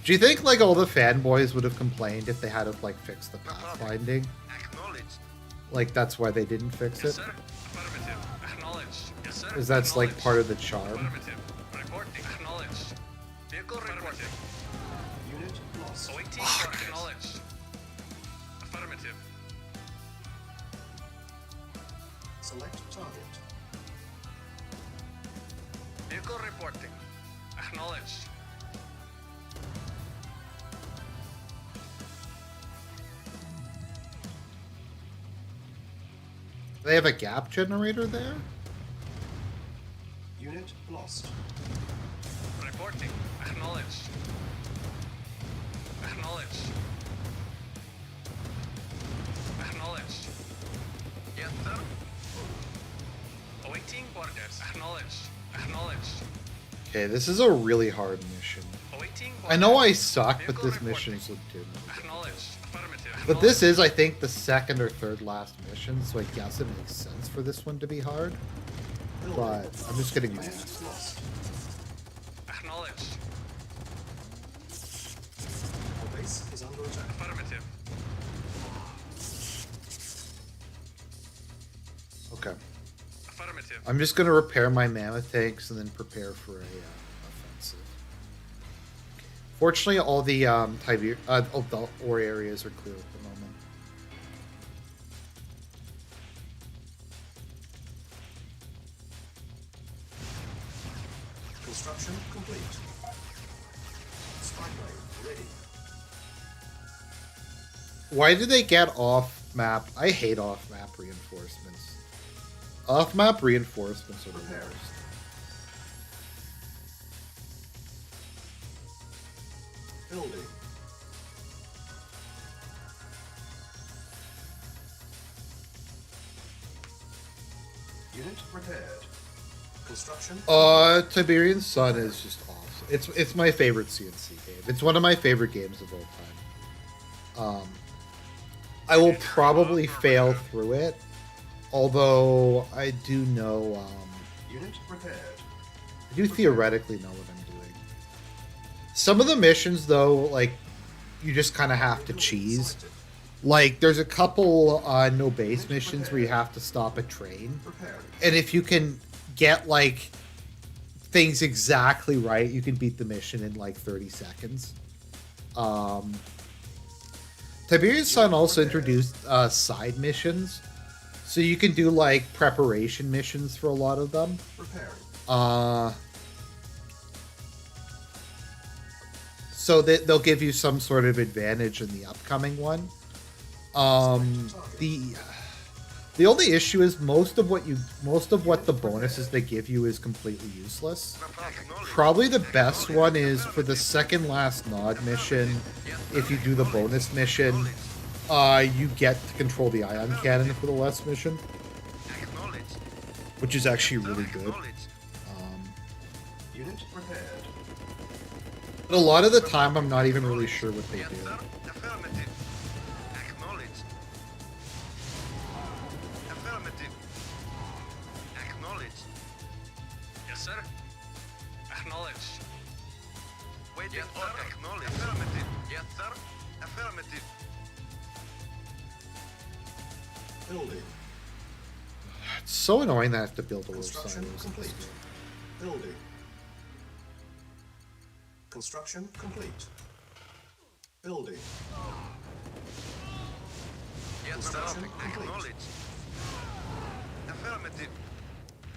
Speaker 4: Do you think like all the fanboys would have complained if they had to like fix the pathfinding?
Speaker 6: Acknowledged.
Speaker 4: Like that's why they didn't fix
Speaker 6: Yes,
Speaker 4: it?
Speaker 6: sir. Affirmative. Acknowledged. Yes, sir.
Speaker 4: Because that's like
Speaker 6: Acknowledged.
Speaker 4: part of the charm.
Speaker 6: Affirmative. Reporting. Acknowledged. Vehicle reporting.
Speaker 5: Unit lost.
Speaker 6: Awaiting for acknowledged. Affirmative.
Speaker 5: Select target.
Speaker 6: Vehicle reporting. Acknowledged.
Speaker 4: They have a gap generator there?
Speaker 5: Unit lost.
Speaker 6: Reporting. Acknowledged. Acknowledged. Acknowledged. Yes, sir. Awaiting orders. Acknowledged. Acknowledged.
Speaker 4: Okay, this is a really hard mission.
Speaker 6: Awaiting
Speaker 4: I know I
Speaker 6: orders.
Speaker 4: suck, but
Speaker 6: Vehicle
Speaker 4: this
Speaker 6: reporting.
Speaker 4: mission's legitimate.
Speaker 6: Acknowledged. Affirmative.
Speaker 4: But this is, I think, the second or third last mission, so I guess it makes sense for this one to be hard.
Speaker 5: Building.
Speaker 4: But I'm just getting my
Speaker 5: Unit
Speaker 4: ass.
Speaker 5: lost.
Speaker 6: Acknowledged.
Speaker 5: Our base is under attack.
Speaker 6: Affirmative.
Speaker 4: Okay.
Speaker 6: Affirmative.
Speaker 4: I'm just gonna repair my mammoth tanks and then prepare for a offensive. Fortunately, all the all the ore areas are clear at the moment.
Speaker 5: Construction complete. Spyglass ready.
Speaker 4: Why did they get off map? I hate off map reinforcements. Off map reinforcements are the
Speaker 5: Prepare.
Speaker 4: worst.
Speaker 5: Building. Unit prepared. Construction.
Speaker 4: Tiberian Sun is just awesome. It's my favorite CNC game. It's one of my favorite games of all time. I will probably fail through it, although I do know.
Speaker 5: Unit prepared.
Speaker 4: I do theoretically know what I'm doing. Some of the missions, though, like you just kind of have to cheese.
Speaker 5: Selected.
Speaker 4: Like there's a couple no base missions where you have to stop a train.
Speaker 5: Prepared.
Speaker 4: And if you can get like things exactly right, you can beat the mission in like 30 seconds. Tiberian Sun also introduced side missions, so you can do like preparation missions for a lot of them.
Speaker 5: Preparing.
Speaker 4: So they'll give you some sort of advantage in the upcoming one. The The only issue is most of what the bonuses they give you is completely useless. Probably the best one is for the second last Nod mission. If you do the bonus mission, you get to control the ion cannon for the last mission,
Speaker 6: Acknowledged.
Speaker 4: which is actually really good.
Speaker 6: Acknowledged.
Speaker 5: Unit prepared.
Speaker 4: But a lot of the time, I'm not even really sure what they
Speaker 6: Yes,
Speaker 4: do.
Speaker 6: sir. Affirmative. Acknowledged. Affirmative. Acknowledged. Yes, sir. Acknowledged. Waiting order. Acknowledged. Affirmative. Yes, sir. Affirmative.
Speaker 5: Building.
Speaker 4: It's so annoying that I have to build all those
Speaker 5: Construction
Speaker 4: silos.
Speaker 5: complete. Building. Construction complete. Building.
Speaker 6: Yes,
Speaker 5: Construction
Speaker 6: sir.
Speaker 5: complete.
Speaker 6: Acknowledged. Affirmative.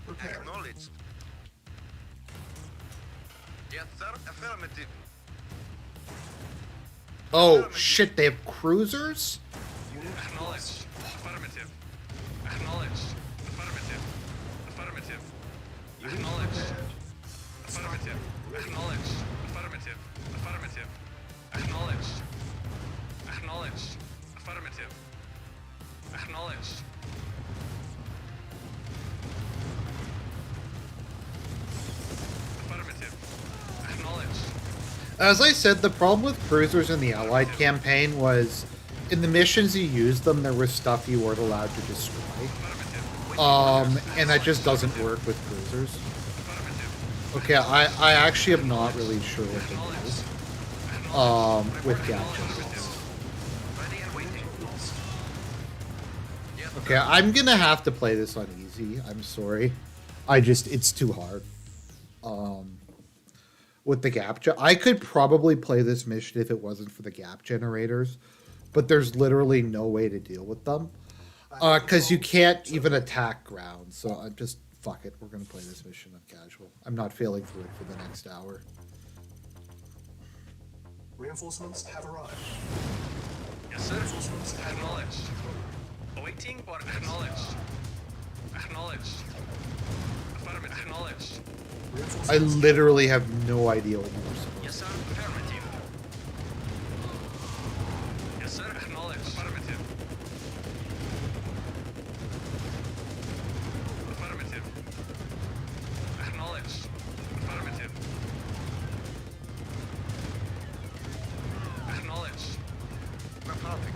Speaker 5: Repair.
Speaker 6: Acknowledged. Yes, sir. Affirmative.
Speaker 4: Oh shit! They have cruisers.
Speaker 5: Unit
Speaker 6: Acknowledged. Affirmative. Acknowledged. Affirmative. Affirmative.
Speaker 5: Unit
Speaker 6: Acknowledged.
Speaker 5: prepared.
Speaker 6: Affirmative. Acknowledged. Affirmative. Affirmative. Acknowledged. Acknowledged. Affirmative. Acknowledged. Affirmative. Acknowledged.
Speaker 4: As I said, the problem with cruisers in the Allied campaign was, in the missions you used them, there was stuff you weren't allowed to destroy. And that just doesn't work with cruisers. Okay, I actually am not really sure what to do. With gap generators.
Speaker 6: Ready and waiting.
Speaker 4: Okay, I'm gonna have to play this on easy. I'm sorry. It's too hard. With the gap, I could probably play this mission if it wasn't for the gap generators, but there's literally no way to deal with them. Because you can't even attack ground, so I'm just, fuck it, we're gonna play this mission on casual. I'm not failing through it for the next hour.
Speaker 5: Reinforcements have arrived.
Speaker 6: Yes, sir.
Speaker 5: Reinforcements have arrived.
Speaker 6: Acknowledged. Awaiting or acknowledged. Acknowledged. Affirmative. Acknowledged.
Speaker 4: I
Speaker 5: Reinforcements
Speaker 4: literally have no idea what you were supposed
Speaker 6: Yes, sir. Affirmative. Yes, sir. Acknowledged. Affirmative. Affirmative. Acknowledged. Affirmative. Acknowledged. Affirmative.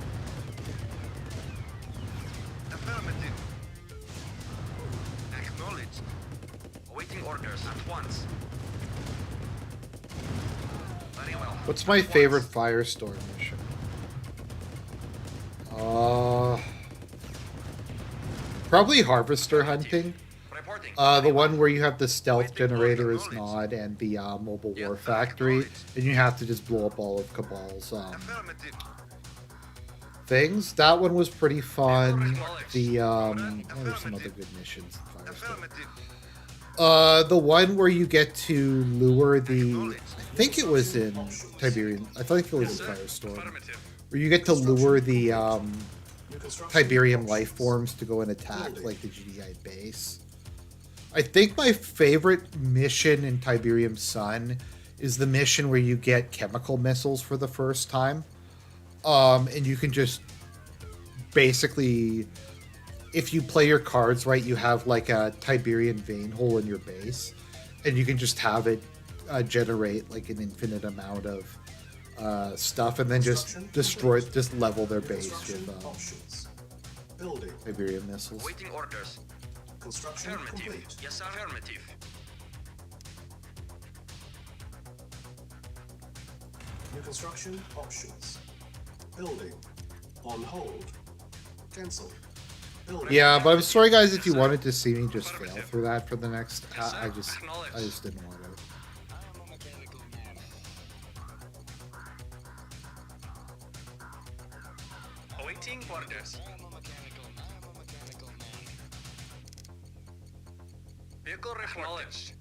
Speaker 6: Affirmative. Acknowledged. Awaiting orders at once. Very well.
Speaker 4: What's my favorite Firestorm mission? Probably Harvester hunting.
Speaker 6: Reporting.
Speaker 4: The one where you have the stealth generator as Nod and the mobile war factory, and you have to just blow up all of Cabal's
Speaker 6: Affirmative.
Speaker 4: things. That one was pretty fun. The there's some other good missions in Firestorm.
Speaker 6: Affirmative.
Speaker 4: The one where you get to lure the, I think it was in Tiberian. I think it was in Firestorm,
Speaker 6: Affirmative.
Speaker 4: where you get to lure the
Speaker 5: new construction
Speaker 4: Tiberium life
Speaker 5: options.
Speaker 4: forms to go and attack like the GDI base. I think my favorite mission in Tiberium Sun is the mission where you get chemical missiles for the first time. And you can just basically, if you play your cards right, you have like a Tiberian vein hole in your base, and you can just have it generate like an infinite amount of stuff, and then just destroy, just level their base
Speaker 5: Construction
Speaker 4: with
Speaker 5: options. Building.
Speaker 4: Tiberium missiles.
Speaker 6: Awaiting orders.
Speaker 5: Construction
Speaker 6: Affirmative.
Speaker 5: complete.
Speaker 6: Yes, sir. Affirmative.
Speaker 5: New construction options. Building. On hold. Cancel. Building.
Speaker 4: Yeah, but I'm sorry guys if you wanted to see me just fail through that for the next. I just didn't want to.
Speaker 6: Awaiting orders. Vehicle acknowledged.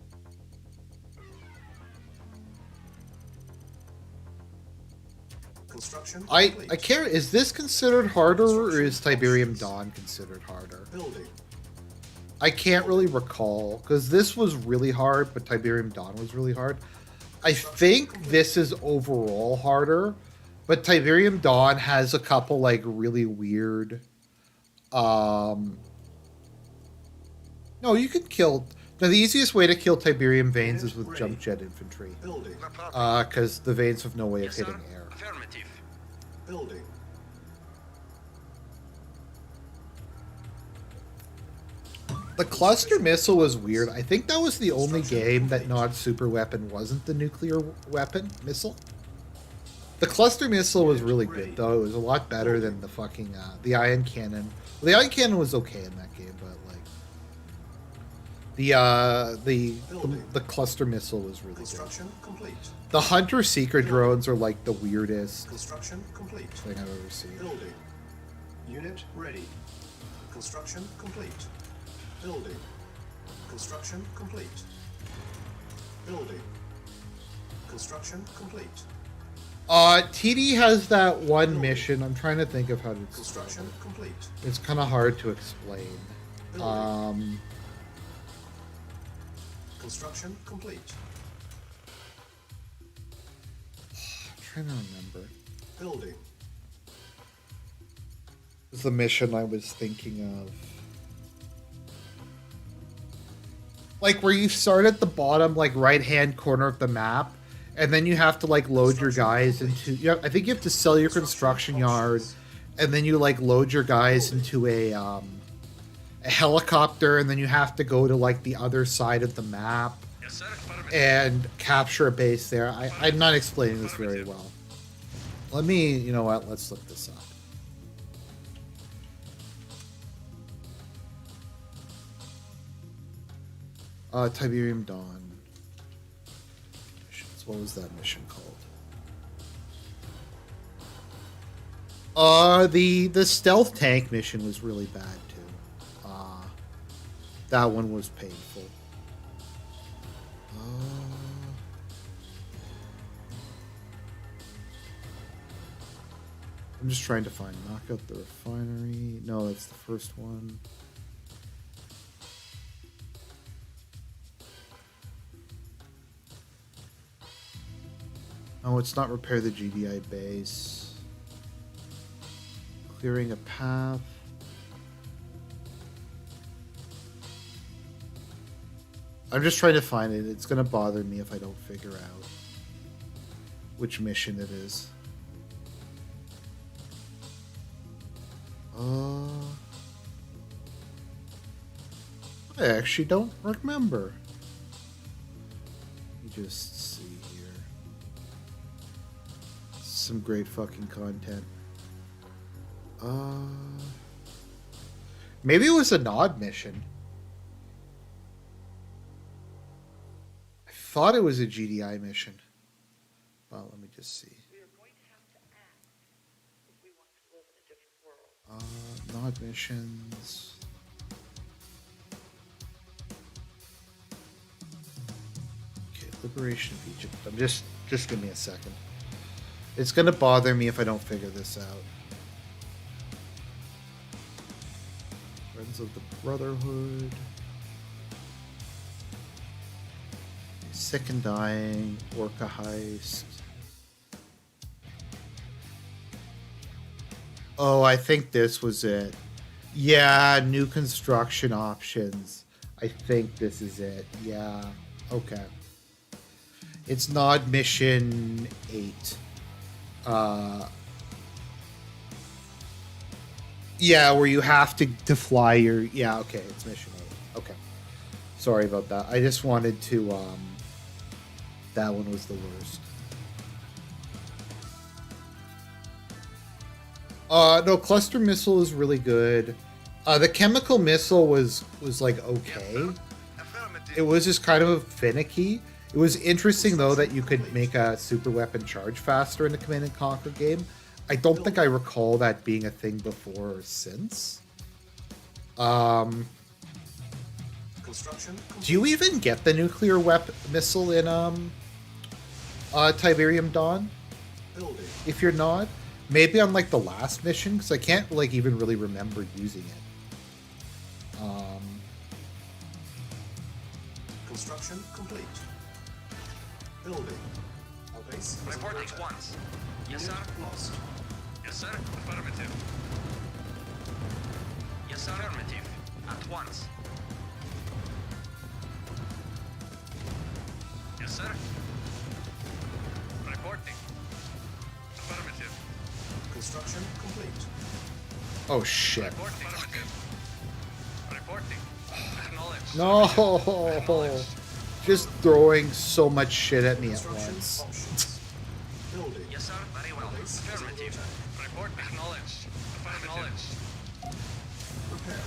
Speaker 5: Construction
Speaker 4: I
Speaker 5: complete.
Speaker 4: can't. Is this considered harder, or is Tiberium Dawn considered harder?
Speaker 5: Building.
Speaker 4: I can't really recall because this was really hard, but Tiberium Dawn was really hard. I think this is overall harder, but Tiberium Dawn has a couple like really weird. No, you can kill. Now, the easiest way to kill Tiberium Veins is with jump jet infantry,
Speaker 5: Building.
Speaker 6: No problem.
Speaker 4: because the veins have no way of
Speaker 6: Yes, sir.
Speaker 4: hitting air.
Speaker 6: Affirmative.
Speaker 5: Building.
Speaker 4: The cluster missile was weird. I think that was the only game that Nod's super weapon wasn't the nuclear weapon missile. The cluster missile was really good, though. It was a lot better than the fucking the ion cannon. Well, the ion cannon was okay in that game, but like the cluster missile was really good.
Speaker 5: Construction complete.
Speaker 4: The hunter seeker drones are like the weirdest
Speaker 5: Construction complete.
Speaker 4: thing I've ever seen.
Speaker 5: Building. Unit ready. Construction complete. Building. Construction complete. Building. Construction complete.
Speaker 4: TD has that one mission. I'm trying to think of how to describe
Speaker 5: Construction
Speaker 4: it.
Speaker 5: complete.
Speaker 4: It's kind of hard to explain.
Speaker 5: Construction complete.
Speaker 4: I'm trying to remember.
Speaker 5: Building.
Speaker 4: This is the mission I was thinking of. Like where you start at the bottom, like right-hand corner of the map, and then you have to like load your guys into. Yeah, I think you have to sell your construction yard, and then you like load your guys into a helicopter, and then you have to go to like the other side of the map
Speaker 6: Yes, sir. Affirmative.
Speaker 4: and capture a base there. I'm not explaining this very well. Let me, you know what? Let's look this up. Tiberium Dawn. Missions. What was that mission called? The stealth tank mission was really bad too. That one was painful. I'm just trying to find knock out the refinery. No, that's the first one. Oh, it's not repair the GDI base. Clearing a path. I'm just trying to find it. It's gonna bother me if I don't figure out which mission it is. I actually don't remember. Let me just see here. Some great fucking content. Maybe it was a Nod mission. I thought it was a GDI mission. Well, let me just see.
Speaker 1: We are going to have to act if we want to live in a different world.
Speaker 4: Nod missions. Okay, Liberation of Egypt. I'm just give me a second. It's gonna bother me if I don't figure this out. Friends of the Brotherhood. Sick and Dying. Orca Heist. Oh, I think this was it. Yeah, new construction options. I think this is it. Yeah. Okay. It's Nod Mission 8. Yeah, where you have to fly your... Yeah, okay, it's Mission 8. Okay. Sorry about that. I just wanted to... That one was the worst. No, cluster missile is really good. The chemical missile was like okay.
Speaker 6: Affirmative.
Speaker 4: It was just kind of finicky. It was interesting though that you could make a super weapon charge faster in the Command and Conquer game. I don't think I recall that being a thing before or since.
Speaker 5: Construction complete.
Speaker 4: Do you even get the nuclear weapon missile in Tiberium Dawn?
Speaker 5: Building.
Speaker 4: if you're not. Maybe on like the last mission, because I can't like even really remember using it.
Speaker 5: Construction complete. Building. Our base is under
Speaker 6: Reporting
Speaker 5: attack.
Speaker 6: once. Yes,
Speaker 5: Unit
Speaker 6: sir.
Speaker 5: lost.
Speaker 6: Yes, sir. Affirmative. Yes, sir. Affirmative. At once. Yes, sir. Reporting. Affirmative.
Speaker 5: Construction complete.
Speaker 4: Oh shit.
Speaker 6: Reporting. Affirmative. Reporting. Acknowledged.
Speaker 4: No!
Speaker 6: Acknowledged.
Speaker 4: Just throwing so much shit at me at
Speaker 5: Construction
Speaker 4: once.
Speaker 5: options. Building.
Speaker 6: Yes, sir. Very well.
Speaker 5: Our base is under
Speaker 6: Affirmative.
Speaker 5: attack.
Speaker 6: Report acknowledged. Acknowledged.
Speaker 5: Prepare.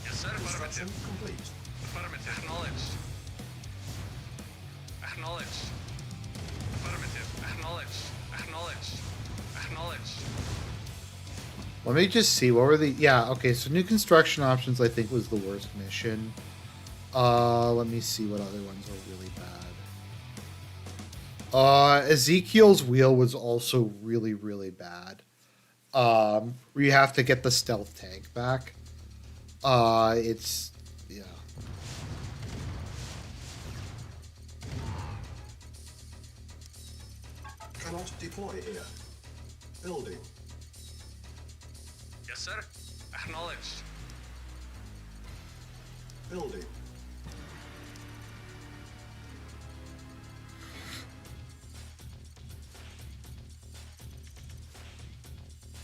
Speaker 6: Yes, sir.
Speaker 5: Construction
Speaker 6: Affirmative.
Speaker 5: complete.
Speaker 6: Affirmative. Acknowledged. Acknowledged. Affirmative. Acknowledged. Acknowledged. Acknowledged.
Speaker 4: Let me just see, what were the... Yeah, okay, so new construction options I think was the worst mission. Let me see what other ones are really bad. Ezekiel's wheel was also really, really bad. Where you have to get the stealth tank back. It's... Yeah.
Speaker 5: Cannot deploy here. Building.
Speaker 6: Yes, sir. Acknowledged.
Speaker 5: Building.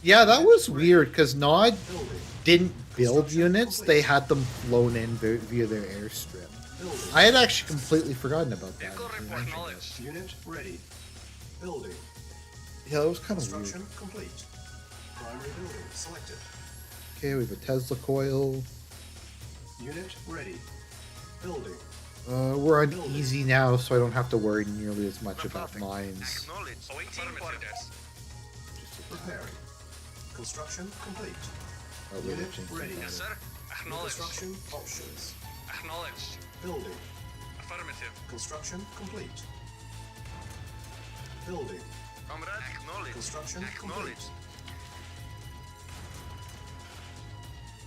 Speaker 4: Yeah, that was weird, because Nod
Speaker 5: Building.
Speaker 4: didn't build units, they had them flown in via their airstrip.
Speaker 5: Building.
Speaker 4: I had actually completely forgotten about that.
Speaker 6: Vehicle report acknowledged.
Speaker 5: Unit ready. Building.
Speaker 4: Yeah, that was kind of weird.
Speaker 5: Construction complete. Primary building selected.
Speaker 4: Okay, we have a Tesla coil.
Speaker 5: Unit ready. Building.
Speaker 4: We're on easy now, so I don't have to worry nearly as much about
Speaker 6: Reporting.
Speaker 4: mines.
Speaker 6: Acknowledged. Awaiting orders.
Speaker 5: Preparing. Construction complete.
Speaker 4: Oh, really
Speaker 5: Unit
Speaker 4: changed
Speaker 5: ready.
Speaker 4: that.
Speaker 6: Yes, sir. Acknowledged.
Speaker 5: Construction options.
Speaker 6: Acknowledged.
Speaker 5: Building.
Speaker 6: Affirmative.
Speaker 5: Construction complete. Building.
Speaker 6: Comrade. Acknowledged.
Speaker 5: Construction
Speaker 6: Acknowledged.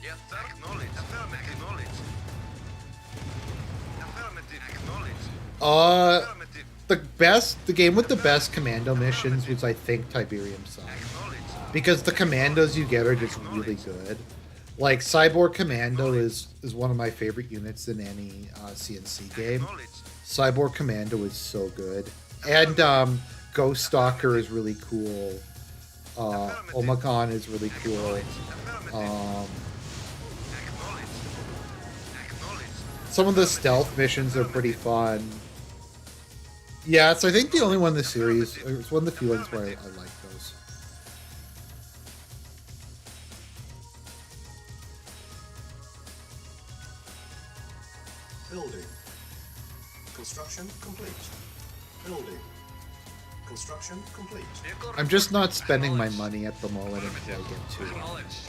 Speaker 6: Yes, sir. Acknowledged. Affirmative. Acknowledged. Affirmative. Acknowledged. Affirmative.
Speaker 4: The game with the best commando missions was, I think, Tiberium Sun.
Speaker 6: Acknowledged.
Speaker 4: Because the commandos you get are just really good. Like, Cyborg Commando is one of my favorite units in any CNC game.
Speaker 6: Acknowledged.
Speaker 4: Cyborg Commando is so good. And Ghost Stalker is really cool. Omegon is really cool.
Speaker 6: Affirmative.
Speaker 4: Um,
Speaker 6: Acknowledged. Acknowledged.
Speaker 4: some of the stealth missions are pretty fun. Yeah, it's I think the only one in the series. It's one of the few ones where I like those.
Speaker 5: Building. Construction complete. Building. Construction complete.
Speaker 6: Vehicle
Speaker 4: I'm just
Speaker 6: report.
Speaker 4: not spending my
Speaker 6: Acknowledged.
Speaker 4: money at the moment until I
Speaker 6: Affirmative.
Speaker 4: get to.
Speaker 6: Acknowledged.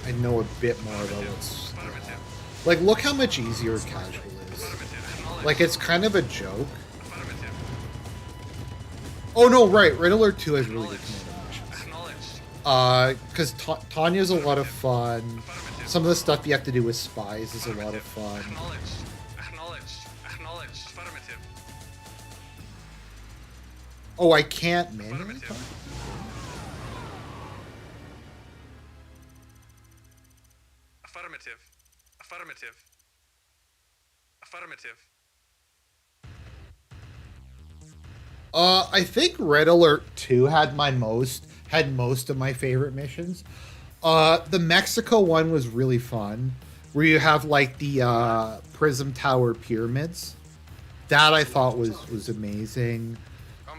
Speaker 4: I know a bit more about what's.
Speaker 6: Affirmative.
Speaker 4: Like, look how much easier casual is.
Speaker 6: Affirmative. Acknowledged.
Speaker 4: Like, it's kind of a joke.
Speaker 6: Affirmative.
Speaker 4: Oh no, right. Red Alert 2 has really good
Speaker 6: Acknowledged.
Speaker 4: commando missions.
Speaker 6: Acknowledged.
Speaker 4: Because Tanya's a lot of fun. Some of the stuff you have to do with spies is a lot of fun.
Speaker 6: Acknowledged. Acknowledged. Acknowledged. Affirmative.
Speaker 4: Oh, I can't manually
Speaker 6: Affirmative.
Speaker 4: talk?
Speaker 6: Affirmative. Affirmative. Affirmative.
Speaker 4: I think Red Alert 2 had most of my favorite missions. The Mexico one was really fun, where you have like the Prism Tower pyramids. That I thought was amazing.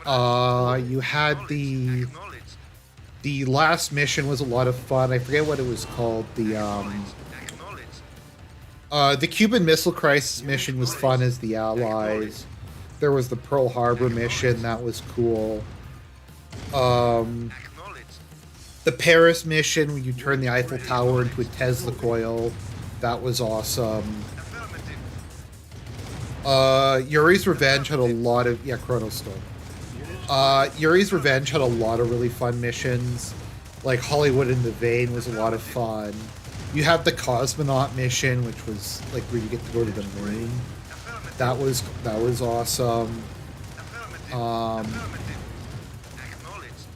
Speaker 4: You had the last mission was a lot of fun. I forget what it was called. The Cuban Missile Crisis mission was fun as the Allies. There was the Pearl Harbor mission, that was cool. The Paris mission, where you turn the Eiffel Tower into a Tesla coil, that was awesome. Yuri's Revenge had a lot of... Yeah, Chrono Storm.
Speaker 5: Unit
Speaker 4: Yuri's Revenge had a lot of really fun missions. Like Hollywood in the Vein was a lot of fun. You have the Cosmonaut mission, which was like where you get to go to the moon. That was awesome.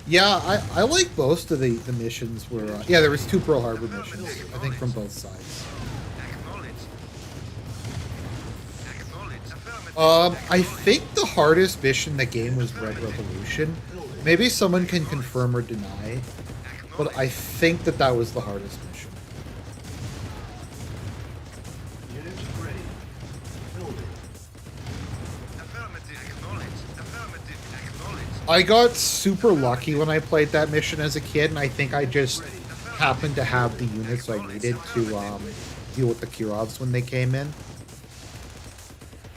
Speaker 4: Yeah, I like most of the missions were yeah, there was 2 Pearl Harbor missions, I think, from both sides. I think the hardest mission in the game was Red Revolution. Maybe someone can confirm or deny, but I think that was the hardest mission.
Speaker 5: Unit ready. Building.
Speaker 4: I got super lucky when I played that mission as a kid, and I think I just happened to have the units I needed to deal with the Kirovs when they came in.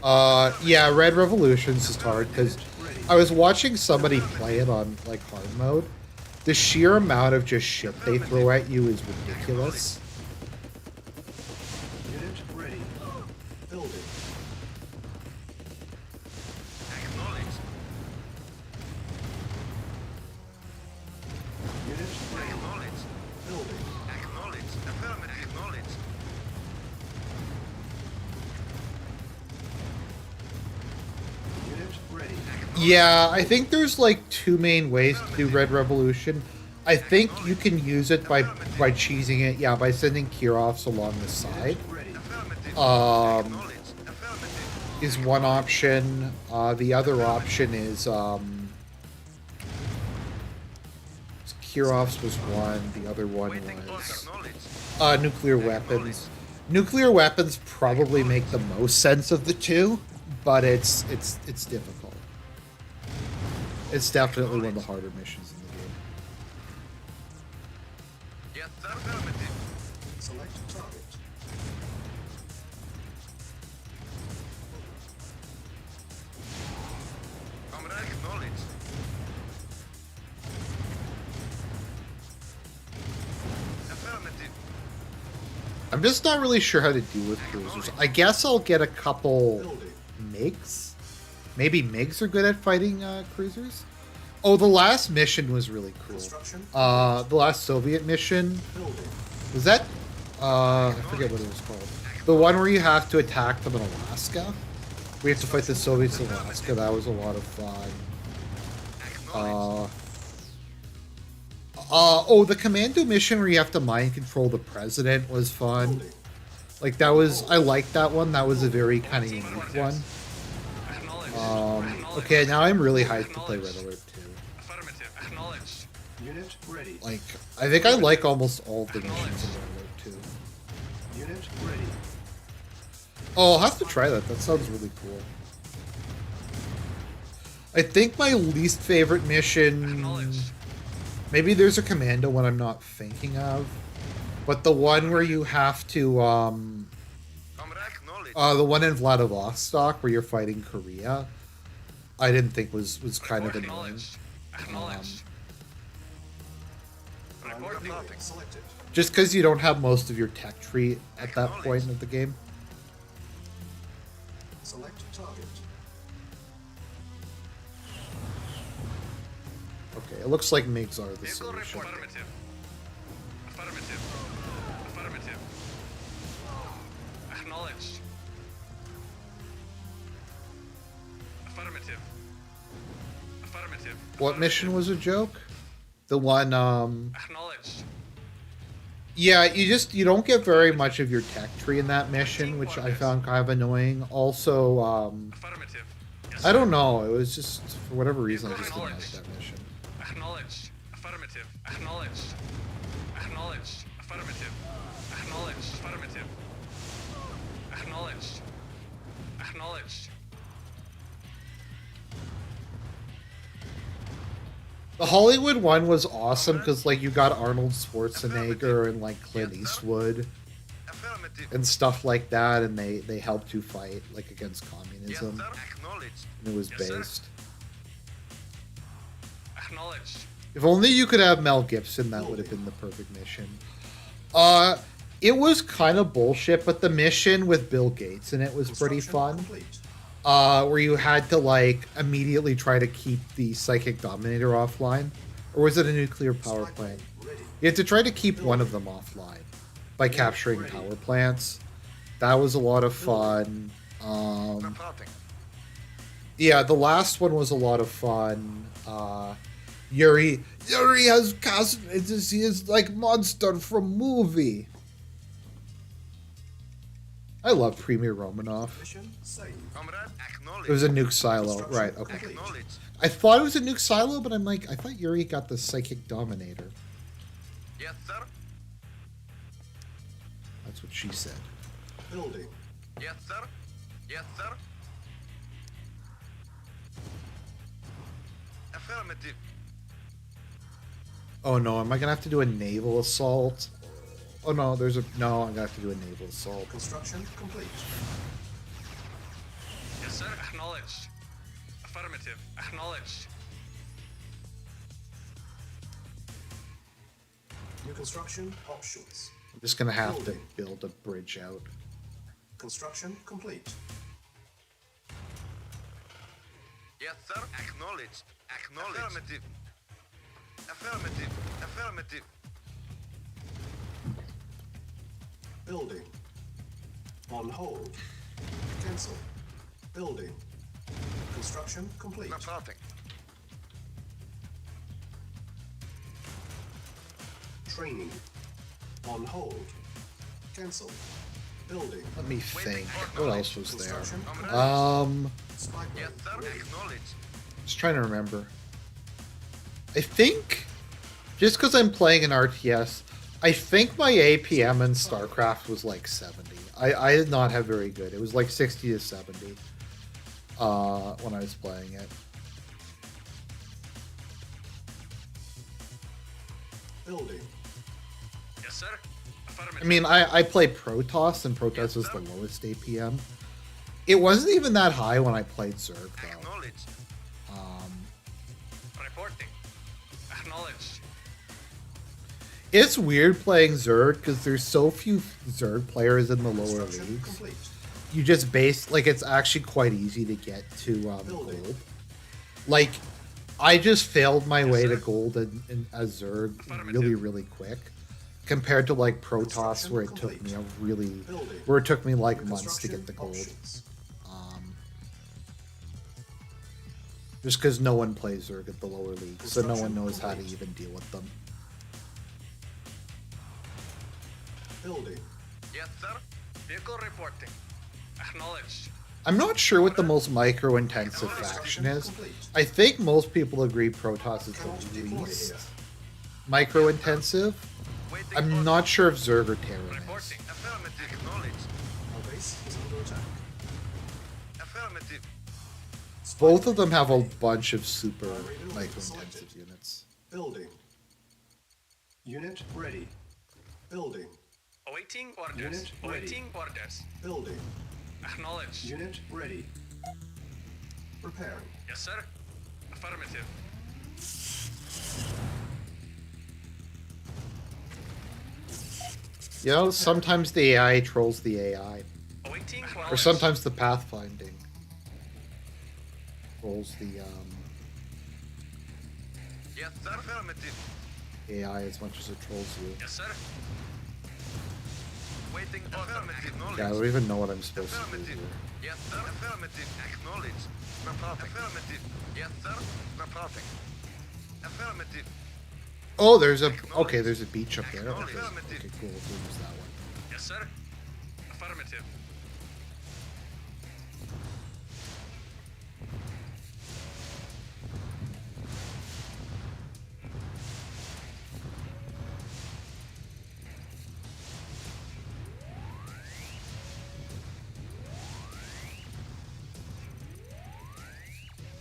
Speaker 4: Yeah, Red Revolutions is hard because I was watching somebody play it on like hard mode. The sheer amount of just shit they throw at you is ridiculous.
Speaker 5: Unit ready. Building. Unit ready. Building. Unit ready.
Speaker 4: Yeah, I think there's like 2 main ways to do Red Revolution. I think you can use it by cheesing it, yeah, by sending Kirovs along the side.
Speaker 5: Ready.
Speaker 4: Is one option. The other option is Kirovs was one. The other one was nuclear weapons. Nuclear weapons probably make the most sense of the 2, but it's difficult. It's definitely one of the harder missions in the game.
Speaker 5: Select target.
Speaker 4: I'm just not really sure how to deal with cruisers. I guess I'll get a couple
Speaker 5: Building.
Speaker 4: MiGs. Maybe MiGs are good at fighting cruisers. Oh, the last mission was really cool.
Speaker 5: Construction.
Speaker 4: The last Soviet mission,
Speaker 5: Building.
Speaker 4: was that? I forget what it was called. The one where you have to attack them in Alaska. We have to fight the Soviets in Alaska. That was a lot of fun. Oh, the commando mission where you have to mind control the president was fun.
Speaker 5: Building.
Speaker 4: Like that was, I liked that one. That was a very kind of unique one. Okay, now I'm really hyped to play Red Alert 2.
Speaker 5: Unit ready.
Speaker 4: Like, I think I like almost all of the missions in Red Alert 2.
Speaker 5: Unit ready.
Speaker 4: Oh, I'll have to try that. That sounds really cool. I think my least favorite mission... Maybe there's a commando one I'm not thinking of. But the one where you have to, the one in Vladivostok where you're fighting Korea, I didn't think was kind of annoying.
Speaker 5: Selected.
Speaker 4: Just because you don't have most of your tech tree at that point of the game.
Speaker 5: Select target.
Speaker 4: Okay, it looks like MiGs are the solution.
Speaker 6: Affirmative. Acknowledged. Affirmative.
Speaker 4: What mission was a joke? The one,
Speaker 6: Acknowledged.
Speaker 4: yeah, you don't get very much of your tech tree in that mission, which I found kind of annoying. Also,
Speaker 6: Affirmative.
Speaker 4: I don't know, it was just, for whatever reason, I just didn't like that mission.
Speaker 6: Acknowledged. Affirmative. Acknowledged. Acknowledged. Affirmative. Acknowledged. Affirmative. Acknowledged. Acknowledged.
Speaker 4: The Hollywood one was awesome because, like, you got Arnold Schwarzenegger and, like, Clint Eastwood
Speaker 6: Affirmative.
Speaker 4: and stuff like that, and they helped you fight, like, against
Speaker 6: Yes,
Speaker 4: communism.
Speaker 6: sir. Acknowledged.
Speaker 4: And it was
Speaker 6: Yes, sir.
Speaker 4: based.
Speaker 6: Acknowledged.
Speaker 4: If only you could have Mel Gibson, that would have been the perfect mission. It was kind of bullshit, but the mission with Bill Gates and it was pretty
Speaker 5: Construction
Speaker 4: fun.
Speaker 5: complete.
Speaker 4: where you had to like immediately try to keep the Psychic Dominator offline, or was it a nuclear power plant?
Speaker 5: Ready.
Speaker 4: You had to try to keep one of them offline by capturing power plants. That was a lot of fun.
Speaker 6: Reporting.
Speaker 4: Yeah, the last one was a lot of fun. Yuri has cast. He is like monster from movie. I love Premier Romanov.
Speaker 5: Mission saved.
Speaker 6: Comrade, acknowledge.
Speaker 4: It was a nuke silo, right? Okay.
Speaker 6: Acknowledge.
Speaker 4: I thought it was a nuke silo, but I'm like, I thought Yuri got the Psychic Dominator.
Speaker 6: Yes, sir.
Speaker 4: That's what she said.
Speaker 5: Building.
Speaker 6: Yes, sir. Yes, sir. Affirmative.
Speaker 4: Oh no, am I gonna have to do a naval assault? Oh no, I'm gonna have to do a naval assault.
Speaker 5: Construction complete.
Speaker 6: Yes, sir. Acknowledged. Affirmative. Acknowledged.
Speaker 5: New construction options.
Speaker 4: I'm just gonna have to build a bridge out.
Speaker 5: Construction complete.
Speaker 6: Yes, sir. Acknowledged. Acknowledged. Affirmative. Affirmative. Affirmative.
Speaker 5: Building. On hold. Cancel. Building. Construction complete.
Speaker 6: Reporting.
Speaker 5: Training. On hold. Cancel. Building.
Speaker 4: Let me think. What else was there?
Speaker 5: Construction complete. Spy
Speaker 6: Yes,
Speaker 5: plane
Speaker 6: sir.
Speaker 5: ready.
Speaker 6: Acknowledged.
Speaker 4: Just trying to remember. I think, just because I'm playing an RTS, I think my APM in StarCraft was like 70. I did not have very good. It was like 60 to 70 when I was playing it.
Speaker 5: Building.
Speaker 6: Yes, sir. Affirmative.
Speaker 4: I mean, I played Protoss, and Protoss was the lowest APM. It wasn't even that high when I played Zerg, though.
Speaker 6: Acknowledged. Reporting. Acknowledged.
Speaker 4: It's weird playing Zerg because there's so few Zerg players in the lower
Speaker 5: Construction
Speaker 4: leagues.
Speaker 5: complete.
Speaker 4: You just base like it's actually quite easy to get to gold. Like, I just failed my way to gold in as Zerg really, really quick, compared to like Protoss, where it took me where it took me like months to get the gold.
Speaker 5: Options.
Speaker 4: Just because no one plays Zerg at the lower leagues, so no one knows how to even deal with them.
Speaker 5: Building.
Speaker 6: Yes, sir. Vehicle reporting. Acknowledged.
Speaker 4: I'm not sure what the most micro-intensive faction is. I think most people agree Protoss is
Speaker 5: Cannot
Speaker 4: the
Speaker 5: deploy
Speaker 4: least
Speaker 5: here.
Speaker 4: micro-intensive.
Speaker 6: Waiting
Speaker 4: I'm
Speaker 6: order.
Speaker 4: not sure if Zerg or Terran is.
Speaker 6: Reporting. Affirmative. Acknowledged.
Speaker 5: Our base is under attack.
Speaker 6: Affirmative.
Speaker 4: Both of them have a bunch of super micro-intensive units.
Speaker 5: Building. Unit ready. Building.
Speaker 6: Awaiting orders.
Speaker 5: Unit ready.
Speaker 6: Awaiting orders.
Speaker 5: Building.
Speaker 6: Acknowledged.
Speaker 5: Unit ready. Preparing.
Speaker 6: Yes, sir. Affirmative.
Speaker 4: You know, sometimes the AI trolls the AI.
Speaker 6: Awaiting
Speaker 4: Or
Speaker 6: orders.
Speaker 4: sometimes the pathfinding trolls the
Speaker 6: Yes, sir. Affirmative.
Speaker 4: AI as much as it trolls you.
Speaker 6: Yes, sir. Waiting order. Acknowledged.
Speaker 4: Yeah, I don't even know what I'm supposed to do
Speaker 6: Affirmative.
Speaker 4: here.
Speaker 6: Yes, sir. Affirmative. Acknowledged. Reporting. Affirmative. Yes, sir. Reporting. Affirmative.
Speaker 4: Oh, there's a beach up there. Okay,
Speaker 6: Affirmative.
Speaker 4: okay, cool. We'll use that one.
Speaker 6: Yes, sir. Affirmative.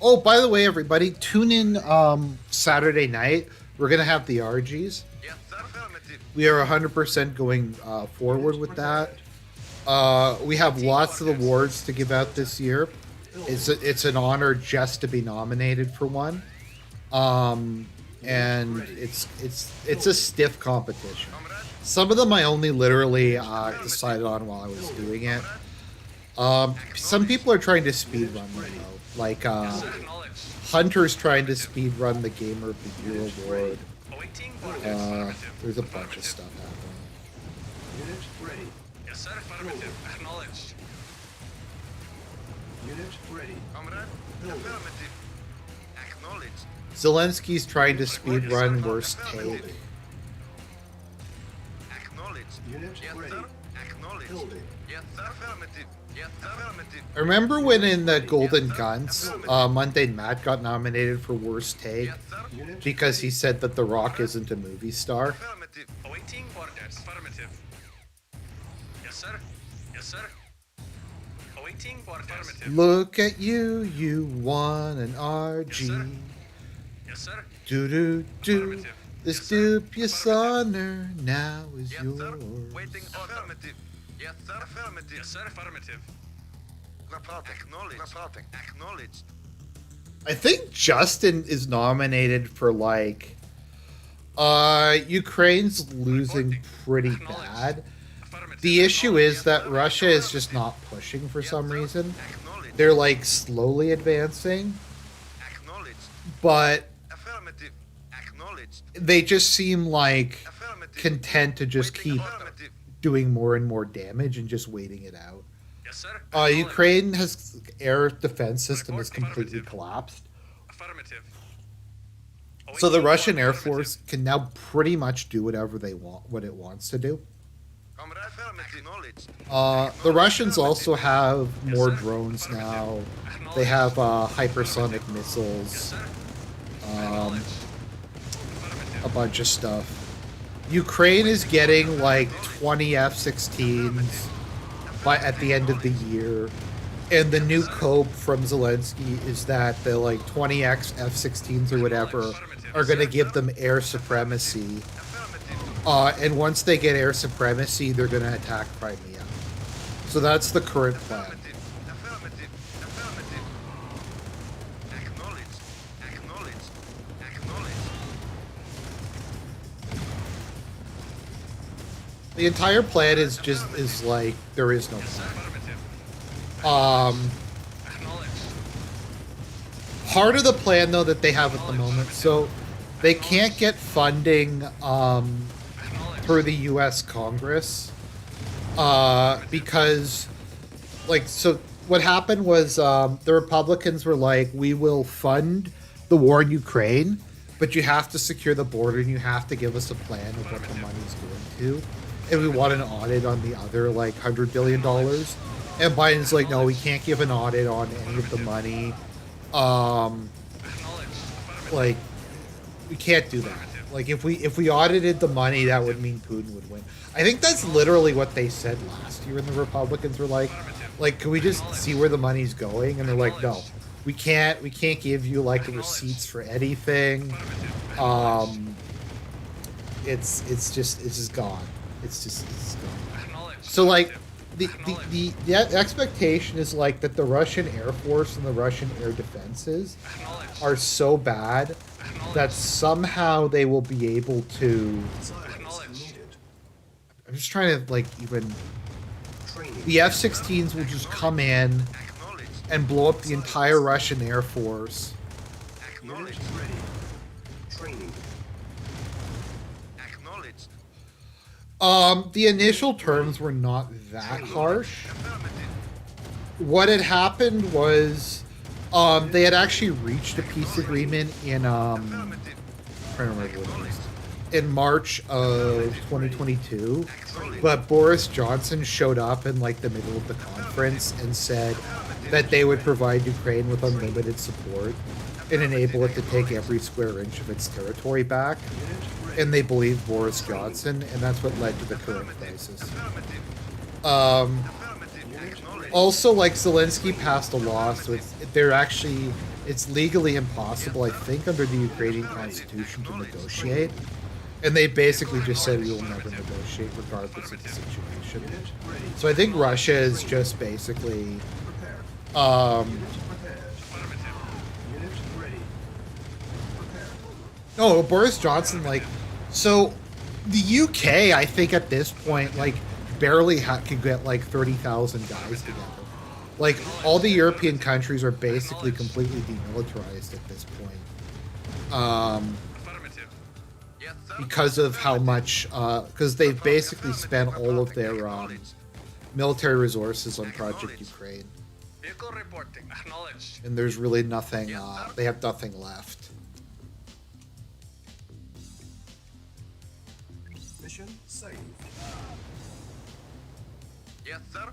Speaker 4: Oh, by the way, everybody, tune in Saturday night. We're gonna have the RGs.
Speaker 6: Yes, sir. Affirmative.
Speaker 4: We are 100% going forward with that. We have lots of awards to give out this year. It's an honor just to be nominated for one, and it's a stiff competition.
Speaker 6: Comrade.
Speaker 4: Some of them I only literally decided on while I was doing it. Some people are trying to speedrun them though. Like Hunter's trying to speedrun the Gamer of the Year award.
Speaker 6: Awaiting orders.
Speaker 4: There's a bunch of stuff happening.
Speaker 5: Unit ready.
Speaker 6: Yes, sir. Affirmative. Acknowledged.
Speaker 5: Unit ready.
Speaker 6: Comrade.
Speaker 5: Building.
Speaker 6: Affirmative. Acknowledged.
Speaker 4: Zelensky's trying to speedrun Worst Take.
Speaker 6: Acknowledged.
Speaker 5: Unit
Speaker 6: Yes,
Speaker 5: ready.
Speaker 6: sir. Acknowledged.
Speaker 5: Building.
Speaker 6: Yes, sir. Affirmative. Yes, sir. Affirmative.
Speaker 4: I remember when in the Golden Guns, Monday Matt got nominated for Worst Take
Speaker 6: Yes, sir.
Speaker 5: Unit
Speaker 4: because he said that The Rock isn't a movie star.
Speaker 6: Affirmative. Awaiting orders. Affirmative. Yes, sir. Yes, sir. Awaiting orders. Affirmative.
Speaker 4: Look at you, you won an RG.
Speaker 6: Yes, sir.
Speaker 4: Do do do. This dubious honor now is
Speaker 6: Yes, sir.
Speaker 4: yours.
Speaker 6: Waiting order. Affirmative. Yes, sir. Affirmative. Yes, sir. Affirmative. Reporting. Acknowledged. Reporting. Acknowledged.
Speaker 4: I think Justin is nominated for like Ukraine's losing pretty bad.
Speaker 6: Affirmative.
Speaker 4: The issue is that Russia is just not pushing for some reason.
Speaker 6: Acknowledged.
Speaker 4: They're like slowly advancing,
Speaker 6: Acknowledged.
Speaker 4: but
Speaker 6: Affirmative. Acknowledged.
Speaker 4: they just seem like
Speaker 6: Affirmative.
Speaker 4: content to just
Speaker 6: Waiting
Speaker 4: keep
Speaker 6: affirmative.
Speaker 4: doing more and more damage and just waiting it out.
Speaker 6: Yes, sir. Acknowledged.
Speaker 4: Ukraine has air defense system has completely collapsed.
Speaker 6: Affirmative.
Speaker 4: So the
Speaker 6: Awaiting
Speaker 4: Russian
Speaker 6: order.
Speaker 4: Air Force can now pretty much do whatever they want, what it wants to do.
Speaker 6: Comrade. Affirmative. Acknowledged.
Speaker 4: The Russians also have more drones now. They have hypersonic missiles,
Speaker 6: Acknowledged.
Speaker 4: a bunch of stuff. Ukraine is getting like 20 F-16s at the end of the year. And the new cope from Zelensky is that the like 20X F-16s or whatever are going to give them air supremacy. And once they get air supremacy, they're going to attack Crimea. So that's the current plan.
Speaker 6: Affirmative. Affirmative. Affirmative. Acknowledged. Acknowledged. Acknowledged.
Speaker 4: The entire plan is like there is no plan.
Speaker 6: Affirmative. Acknowledged.
Speaker 4: Part of the plan though that they have at the moment, so they can't get funding through the U.S. Congress because, like, so what happened was the Republicans were like, we will fund the war in Ukraine, but you have to secure the border and you have to give us a plan of what the money's going to, and we want an audit on the other like $100 billion. And Biden's like, no, we can't give an audit on any of the money. Like, we can't do that. Like, if we audited the money, that would mean Putin would win. I think that's literally what they said last year, and the Republicans were like, can we just see where the money's going? And they're like, no, we can't give you like receipts for anything. It's just gone. It's gone. So like. The expectation is like that the Russian Air Force and the Russian air defenses are so bad that somehow they will be able to.
Speaker 5: Science needed.
Speaker 4: I'm just trying to like even.
Speaker 5: Training.
Speaker 4: The F-16s will just come in
Speaker 6: Acknowledged.
Speaker 4: and blow up the entire Russian Air Force.
Speaker 5: Unit
Speaker 6: Acknowledged.
Speaker 5: ready. Training.
Speaker 6: Acknowledged.
Speaker 4: The initial terms were not that harsh.
Speaker 6: Affirmative.
Speaker 4: What had happened was they had actually reached a peace agreement in
Speaker 6: Affirmative.
Speaker 4: I don't remember what it was. In March of 2022, but Boris Johnson showed up in like the middle of the conference and said that they would provide Ukraine with unlimited support and enable it to take every square inch of its territory back. And they believed Boris Johnson, and that's what led to the current crisis.
Speaker 6: Affirmative. Affirmative. Acknowledged.
Speaker 4: Also, like Zelensky passed a law, so it's legally impossible, I think, under the Ukrainian constitution to negotiate. And they basically just said we will never negotiate regardless of the situation.
Speaker 5: Unit ready.
Speaker 4: So I think Russia is just basically,
Speaker 5: Prepare. Unit prepared. Unit ready. Prepare.
Speaker 4: no, Boris Johnson, like, so the UK, I think at this point, like, barely could get like 30,000 guys together. Like, all the European countries are basically completely demilitarized at this point.
Speaker 6: Affirmative. Yes, sir.
Speaker 4: Because of how much, because they've basically spent all of their military resources on Project Ukraine.
Speaker 6: Vehicle reporting. Acknowledged.
Speaker 4: And there's really nothing, they have nothing left.
Speaker 5: Mission saved.
Speaker 6: Yes, sir.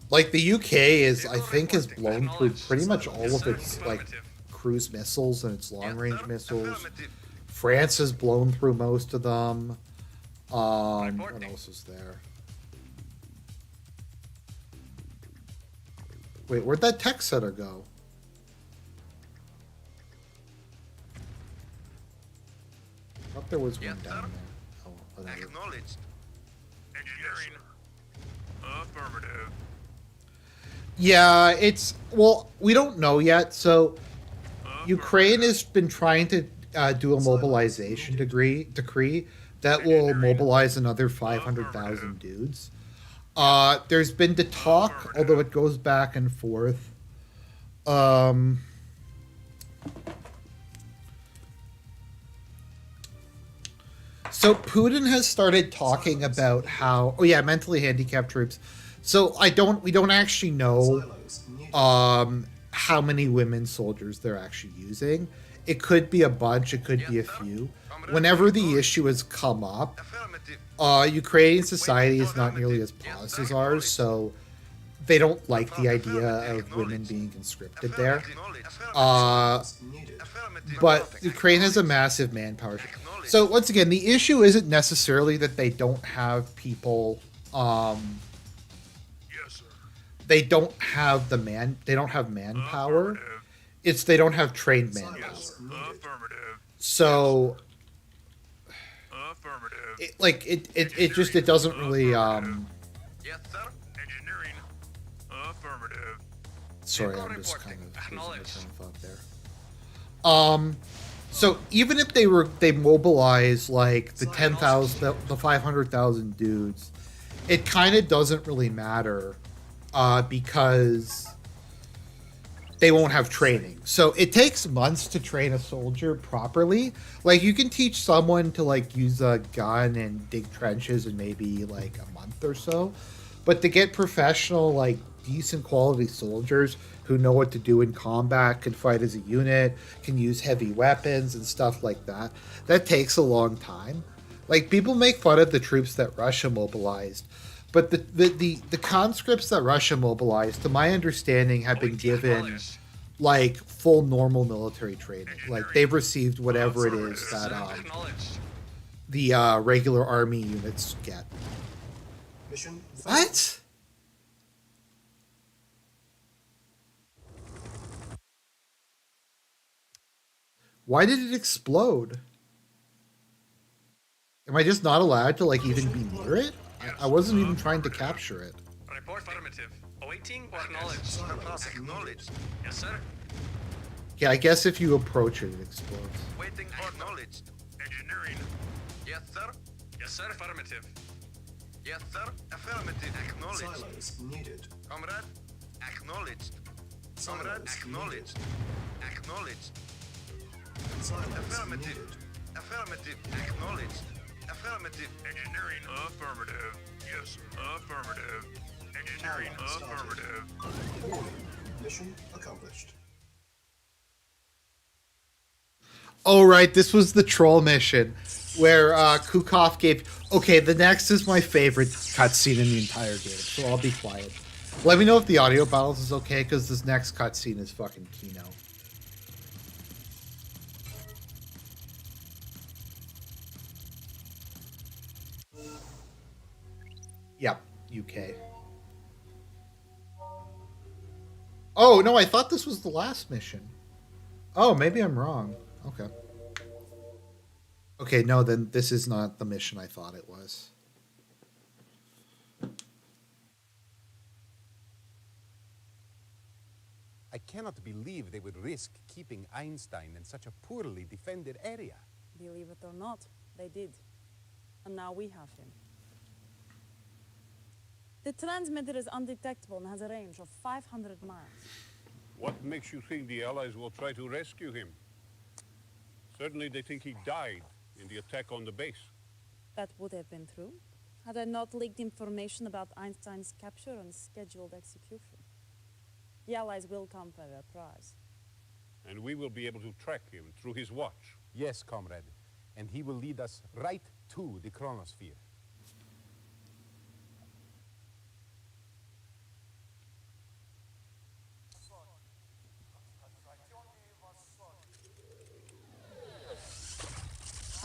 Speaker 4: Like, the UK is, I think, has blown through pretty much all of its, like, cruise missiles and its long-range missiles.
Speaker 6: Affirmative.
Speaker 4: France has blown through most of them. What else is there? Wait, where'd that tech setter go? I thought there was one
Speaker 6: Yes,
Speaker 4: down
Speaker 6: sir.
Speaker 4: there. Oh, whatever.
Speaker 6: Acknowledged. Engineering. Affirmative.
Speaker 4: Yeah, it's, well, we don't know yet. So Ukraine has been trying to do a mobilization decree that will mobilize another 500,000 dudes. There's been the talk, although it goes back and forth. So Putin has started talking about how, oh yeah, mentally handicapped troops. So we don't actually know
Speaker 5: Silos needed.
Speaker 4: how many women soldiers they're actually using. It could be a bunch, it could be a few. Whenever the issue has come up,
Speaker 6: Affirmative.
Speaker 4: Ukrainian society is not nearly as polished as ours, so they don't like the idea of women being conscripted there.
Speaker 5: Needed.
Speaker 4: But Ukraine has a massive manpower. So once again, the issue isn't necessarily that they don't have people.
Speaker 6: Yes, sir.
Speaker 4: They don't have manpower. It's they don't have trained manpower.
Speaker 5: Silos needed.
Speaker 6: Affirmative.
Speaker 4: So
Speaker 6: Affirmative.
Speaker 4: it doesn't really
Speaker 6: Yes, sir. Engineering. Affirmative.
Speaker 4: sorry, I'm just kind of losing my train of thought there. So even if they mobilize like the 10,000, the 500,000 dudes, it kind of doesn't really matter because they won't have training. So it takes months to train a soldier properly. Like, you can teach someone to like use a gun and dig trenches in maybe like a month or so, but to get professional, like decent quality soldiers who know what to do in combat, can fight as a unit, can use heavy weapons and stuff like that, that takes a long time. Like, people make fun of the troops that Russia mobilized, but the conscripts that Russia mobilized, to my understanding, have been given like full normal military training. Like, they've received whatever it is that
Speaker 6: Acknowledged.
Speaker 4: the regular army units get.
Speaker 5: Mission failed.
Speaker 4: What? Why did it explode? Am I just not allowed to like even be near it? I wasn't even trying to capture it.
Speaker 6: Report affirmative. Awaiting acknowledged. Acknowledged. Yes, sir.
Speaker 4: Yeah, I guess if you approach it, it explodes.
Speaker 6: Waiting for acknowledged. Engineering. Yes, sir. Yes, sir. Affirmative. Yes, sir. Affirmative. Acknowledged.
Speaker 5: Silos needed.
Speaker 6: Comrade. Acknowledged. Comrade.
Speaker 5: Silos
Speaker 6: Acknowledged. Acknowledged.
Speaker 5: needed. Silos
Speaker 6: Affirmative.
Speaker 5: needed.
Speaker 6: Affirmative. Acknowledged. Affirmative. Engineering. Affirmative. Yes, sir. Affirmative. Engineering. Affirmative.
Speaker 5: Mission accomplished.
Speaker 4: Oh, right, this was the troll mission where Kukov gave... Okay, the next is my favorite cutscene in the entire game, so I'll be quiet. Let me know if the audio battles is okay, because this next cutscene is fucking Kino. Yep, UK. Oh, no, I thought this was the last mission. Oh, maybe I'm wrong. Okay. Okay, no, then this is not the mission I thought it was.
Speaker 3: I cannot believe they would risk keeping Einstein in such a poorly defended area.
Speaker 7: Believe it or not, they did. And now we have him. The transmitter is undetectable and has a range of 500 miles.
Speaker 2: What makes you think the Allies will try to rescue him? Certainly they think he died in the attack on the base.
Speaker 7: That would have been true, had I not leaked information about Einstein's capture and scheduled execution. The Allies will come for their prize.
Speaker 2: And we will be able to track him through his watch.
Speaker 3: Yes, comrade. And he will lead us right to the chronosphere.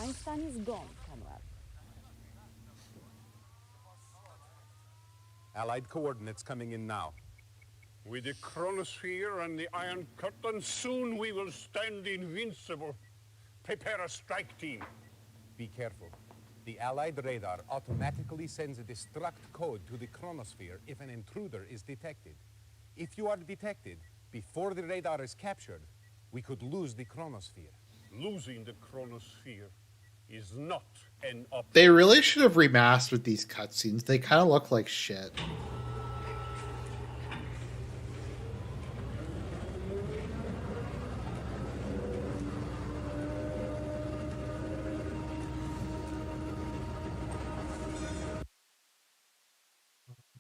Speaker 7: Einstein is gone, comrade.
Speaker 3: Allied coordinates coming in now.
Speaker 2: With the chronosphere and the Iron Curtain, soon we will stand invincible. Prepare a strike team.
Speaker 3: Be careful. The Allied radar automatically sends a destruct code to the chronosphere if an intruder is detected. If you are detected before the radar is captured, we could lose the chronosphere.
Speaker 2: Losing the chronosphere is not an option.
Speaker 4: They really should have remastered these cutscenes. They kind of look like shit.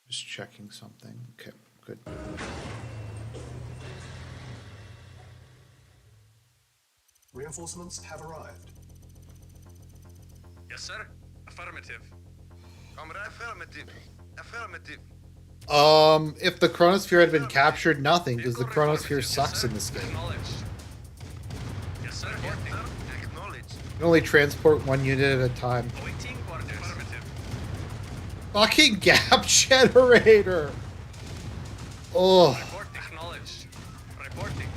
Speaker 4: Just checking something. Okay, good.
Speaker 5: Reinforcements have arrived.
Speaker 6: Yes, sir. Affirmative. Comrade, affirmative. Affirmative.
Speaker 4: If the chronosphere had been captured, nothing, because the chronosphere sucks in this game.
Speaker 6: Acknowledged. Yes, sir. Reporting. Acknowledged.
Speaker 4: You can only transport one unit at a time.
Speaker 6: Waiting orders. Affirmative.
Speaker 4: Fucking gap generator! Oh,
Speaker 6: Report acknowledged. Reporting.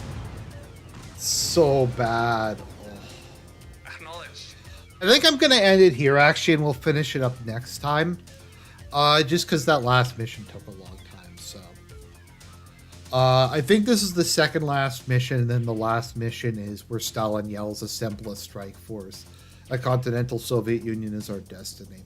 Speaker 4: so bad.
Speaker 6: Acknowledged.
Speaker 4: I think I'm gonna end it here actually, and we'll finish it up next time. Just because that last mission took a long time, so. I think this is the second last mission, and then the last mission is where Stalin yells, "Assemble a strike force. A continental Soviet Union is our destiny."